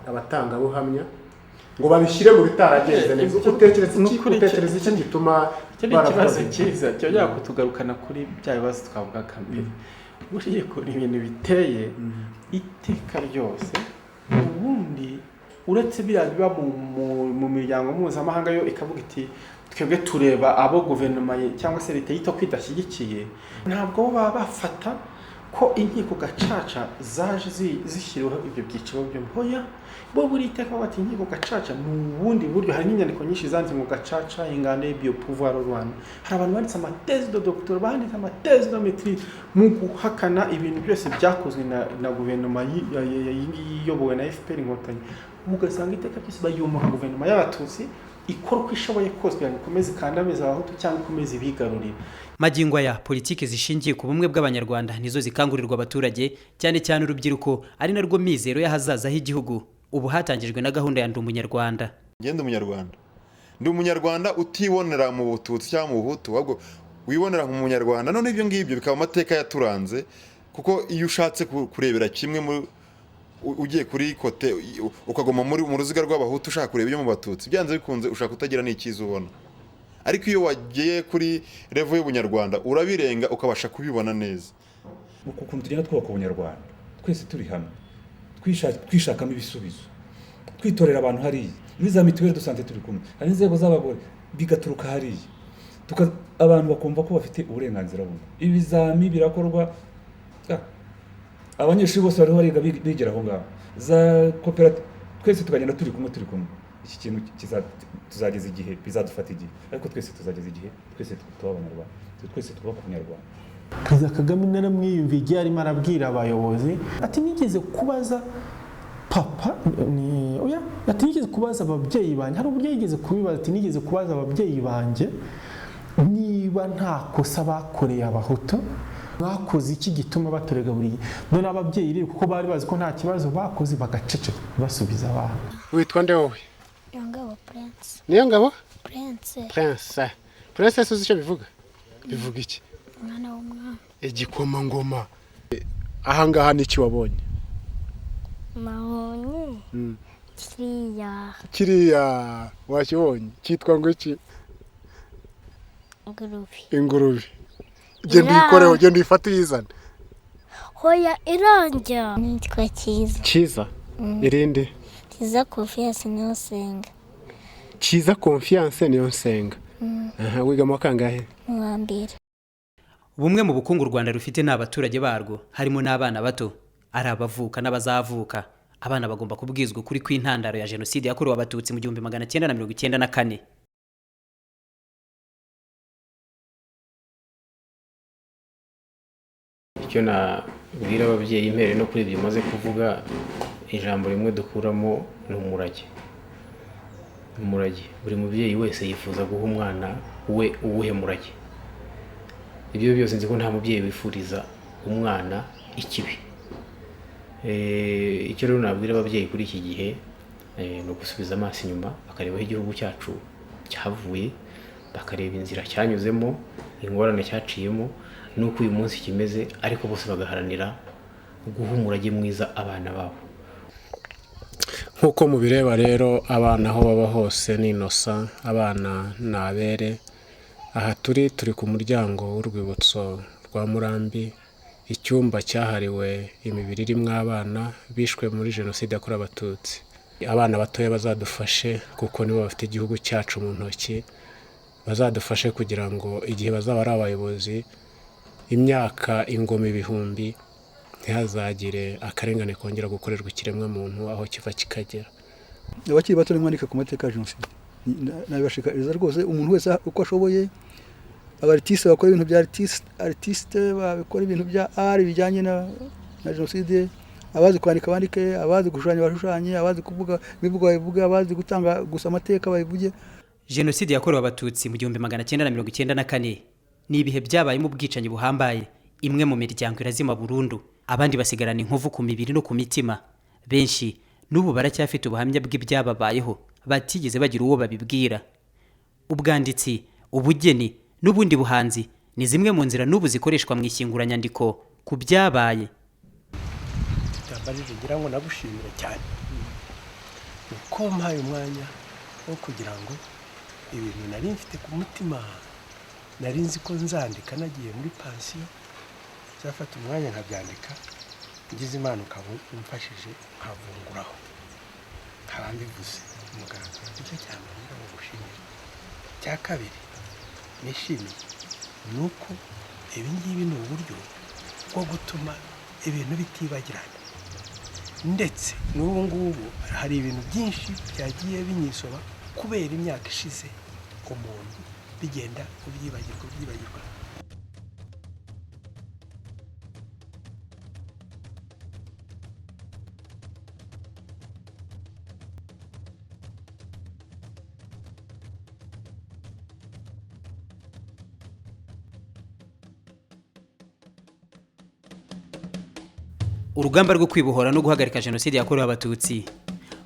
abatangabuhamya ngo babishyire mu bitaragenze neza. Utekereza iki gituma ikibazo cyiza cyo kutugarukana kuri bya bibazo twavugaga mbere. Buriye ko ibintu biteye iteka ryose ubundi uretse biriya biba mu miryango mpuzamahanga yo ikavuga iti twebwe tureba abo guverinoma cyangwa se leta yita kwidashyigikiye, ntabwo baba bafata ko inkiko gacaca zaje zishyiriweho ibyo byiciro byo mpoya bo buri iteka bati inkiko gacaca mu bundi buryo. Hari n'inyandiko nyinshi zanditse mu gacaca ingane bio pouvoir Rwanda, hari abantu banditse amatezi de docteur, banditse amatezi de maîtrise mu guhakana ibintu byose byakozwe na guverinoma yiyobowe na FPR Inkotanyi. Ugasanga iteka byose bayumuha guverinoma y'abatutsi ikora uko ishoboye kose kugira ngo ikomeze kandamiza abahutu cyangwa ikomeze bigarurira. Magingo aya politiki zishingiye ku bumwe bw'abanyarwanda nizo zikangurirwa abaturage cyane cyane urubyiruko, ari narwo mizero y'ahazaza h'igihugu. Ubu hatangijwe na gahunda ya Ndi Umunyarwanda. Ngende umunyarwanda, ndi umunyarwanda utibonera mu bututsi cyangwa mu buhutu, ahubwo wibonera mu munyarwanda. None ibyo ngibyo bikaba amateka yaturanze, kuko iyo ushatse kurebera kimwe ugiye kuri kote ukagoma mu ruziga rw'abahutu ushaka kureba ibyo mu batutsi, byanze bikunze ushaka utagira n'ikiza ubona. Ariko iyo wagiye kuri level y'ubunyarwanda urabirenga ukabasha kubibona neza. Ukuntu tugenda twubaka ubunyarwanda twese turi hamwe, twishakamo ibisubizo, twitorera abantu hariya, n'iza mituweli de sante turi kumwe, hari inzego z'abagore bigaturuka hariya, abantu bakumva ko bafite uburenganzira bumwe. Ibizami birakorwa, abanyeshuri bose bariho bariga bigira aho ngaho, za koperative twese tukagenda turi kumwe. Iki kintu tuzageza igihe bizadufata igihe, ariko twese tuzageza igihe twese tuba abanyarwanda, twese tuba abanyarwanda. Perezida Kagame naramwiyumviye igihe arimo arabwira abayobozi ati nigeze kubaza papa ati nigeze kubaza ababyeyi banjye, hari uburyo yigeze kubibaza ati nigeze kubaza ababyeyi banjye niba nta kosa bakoreye abahutu, bakoze iki gituma batorega buri gihe. None ababyeyi rero kuko bari bazi ko nta kibazo bakoze bagacece basubiza abana. Witwa nde wowe? Niyongabo Prince. Niyongabo? Prince. Prince uzi icyo bivuga? Bivuga iki? Umwana w'umwami. Igikoma ngoma. Aha ngaha niki wabonye? Mahonye. Kiriya wakibonye cyitwa ngo iki? Ingurube. Genda ikoreho, genda ifate uyizane. Hoya iranja. Nitwa Cyiza. Cyiza? Irinde? Cyiza Confiance niyo nsenga. Cyiza Confiance niyo nsenga. Wiga mu kangahe? Mu wa mbere. Bumwe mu bukungu u Rwanda rufite n'abaturage barwo, harimo n'abana bato, ari abavuka n'abazavuka. Abana bagomba kubwizwa ukuri kw'intandaro ya jenoside yakorewe abatutsi mu 1994. Icyo nabwira ababyeyi impere no kuri ibyo maze kuvuga, ijambo rimwe dukuramo ni umurage. Umurage, buri mubyeyi wese yifuza guha umwana we uwuhe murage. Ibyo byose nzi ko nta mubyeyi wifuriza umwana ikibi. Icyo rero nabwira ababyeyi kuri iki gihe no gusubiza amaso inyuma, bakareba aho igihugu cyacu cyavuye, bakareba inzira cyanyuzemo, ingorane cyaciyemo, nuko uyu munsi kimeze, ariko bose bagaharanira guha umurage mwiza abana babo. Nkuko mubireba rero, abana aho baba hose ni innocent, abana ni abere. Aha turi ku muryango w'urwibutso rwa Murambi, icyumba cyahariwe imibiri irimo abana bishwe muri jenoside yakorewe abatutsi. Abana batoya bazadufashe kuko nibo bafite igihugu cyacu mu ntoki, bazadufashe kugira ngo igihe bazaba ari abayobozi, imyaka ingoma ibihumbi, ntihazagire akarengane kongera gukorerwa ikiremwa muntu aho kiva kikagera. Abakiri bato nimwandika ku mateka ya jenoside. nabibashikariza rwose umuntu wese uko ashoboye, abaritiste bakora ibintu bya artiste bakora ibintu bya art bijyanye na jenoside, abazi kwandika bandike, abazi gushushanya bashushanye, abazi kuvuga bivuga bavuga, abazi gutanga gusa amateka babivuge. Jenoside yakorewe abatutsi mu 1994 ni ibihe byabayemo ubwicanyi buhambaye. Imwe mu miryango irazima burundu, abandi basigarana inkovu ku mibiri no ku mitima. Benshi n'ubu baracyafite ubuhamya bw'ibyababayeho batigeze bagira uwo babibwira. Ubwanditsi, ubugeni n'ubundi buhanzi ni zimwe mu nzira n'ubu zikoreshwa mu ishyinguranyandiko ku byabaye. Tutambarije ngira ngo nagushimira cyane uko mpaye umwanya wo kugira ngo ibintu nari mfite ku mutima, nari nzi ko nzandika nagiye muri pansiyo, zafata umwanya nkabyandika, ngize Imana umfashije nkavunguraho nkaba mbivuze umugaragaro. Icyo cya mbere ngo gushimira. Cya kabiri nishimiye ni uko ibi ngibi ni uburyo bwo gutuma ibintu bitibagirana, ndetse n'ubu ngubu hari ibintu byinshi byagiye binyisoba kubera imyaka ishize umuntu bigenda ubyibagirwa. Urugamba rwo kwibohora no guhagarika jenoside yakorewe abatutsi,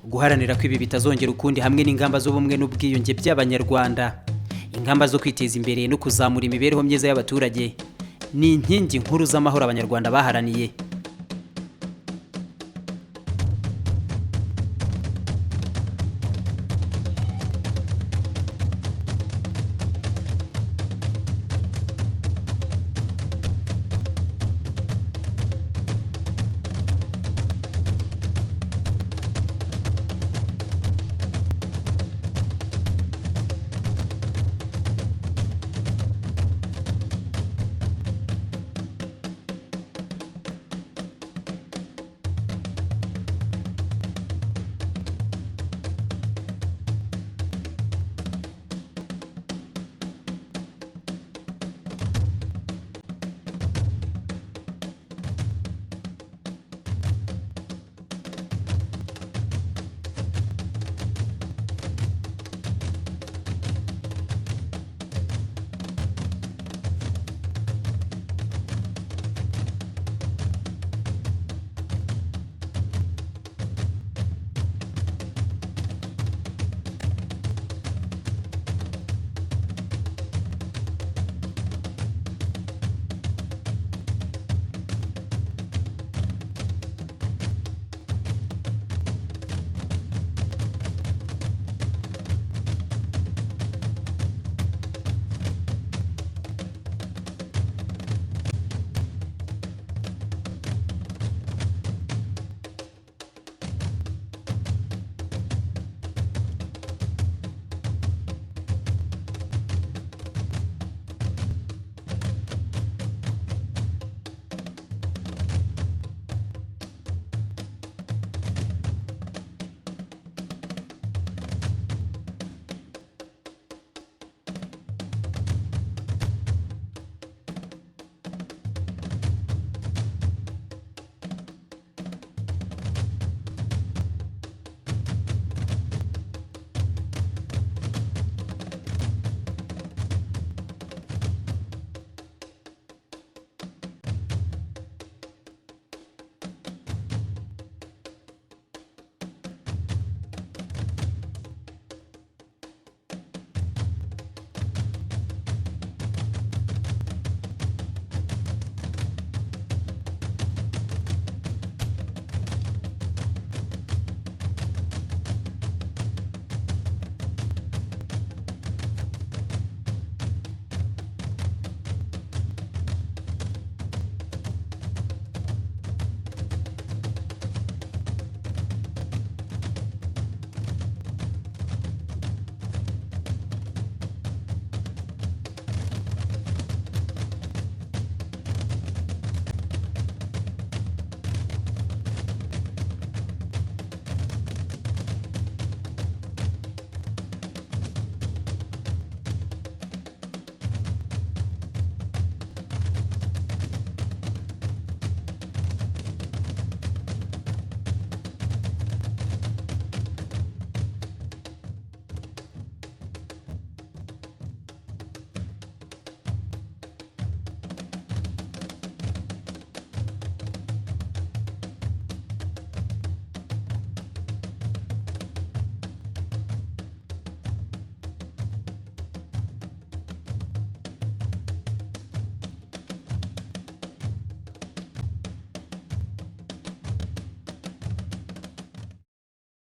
guharanira ko ibi bitazongera ukundi, hamwe n'ingamba z'ubumwe n'ubwiyunge by'abanyarwanda, ingamba zo kwiteza imbere no kuzamura imibereho myiza y'abaturage, ni inkingi nkuru z'amahoro abanyarwanda baharaniye.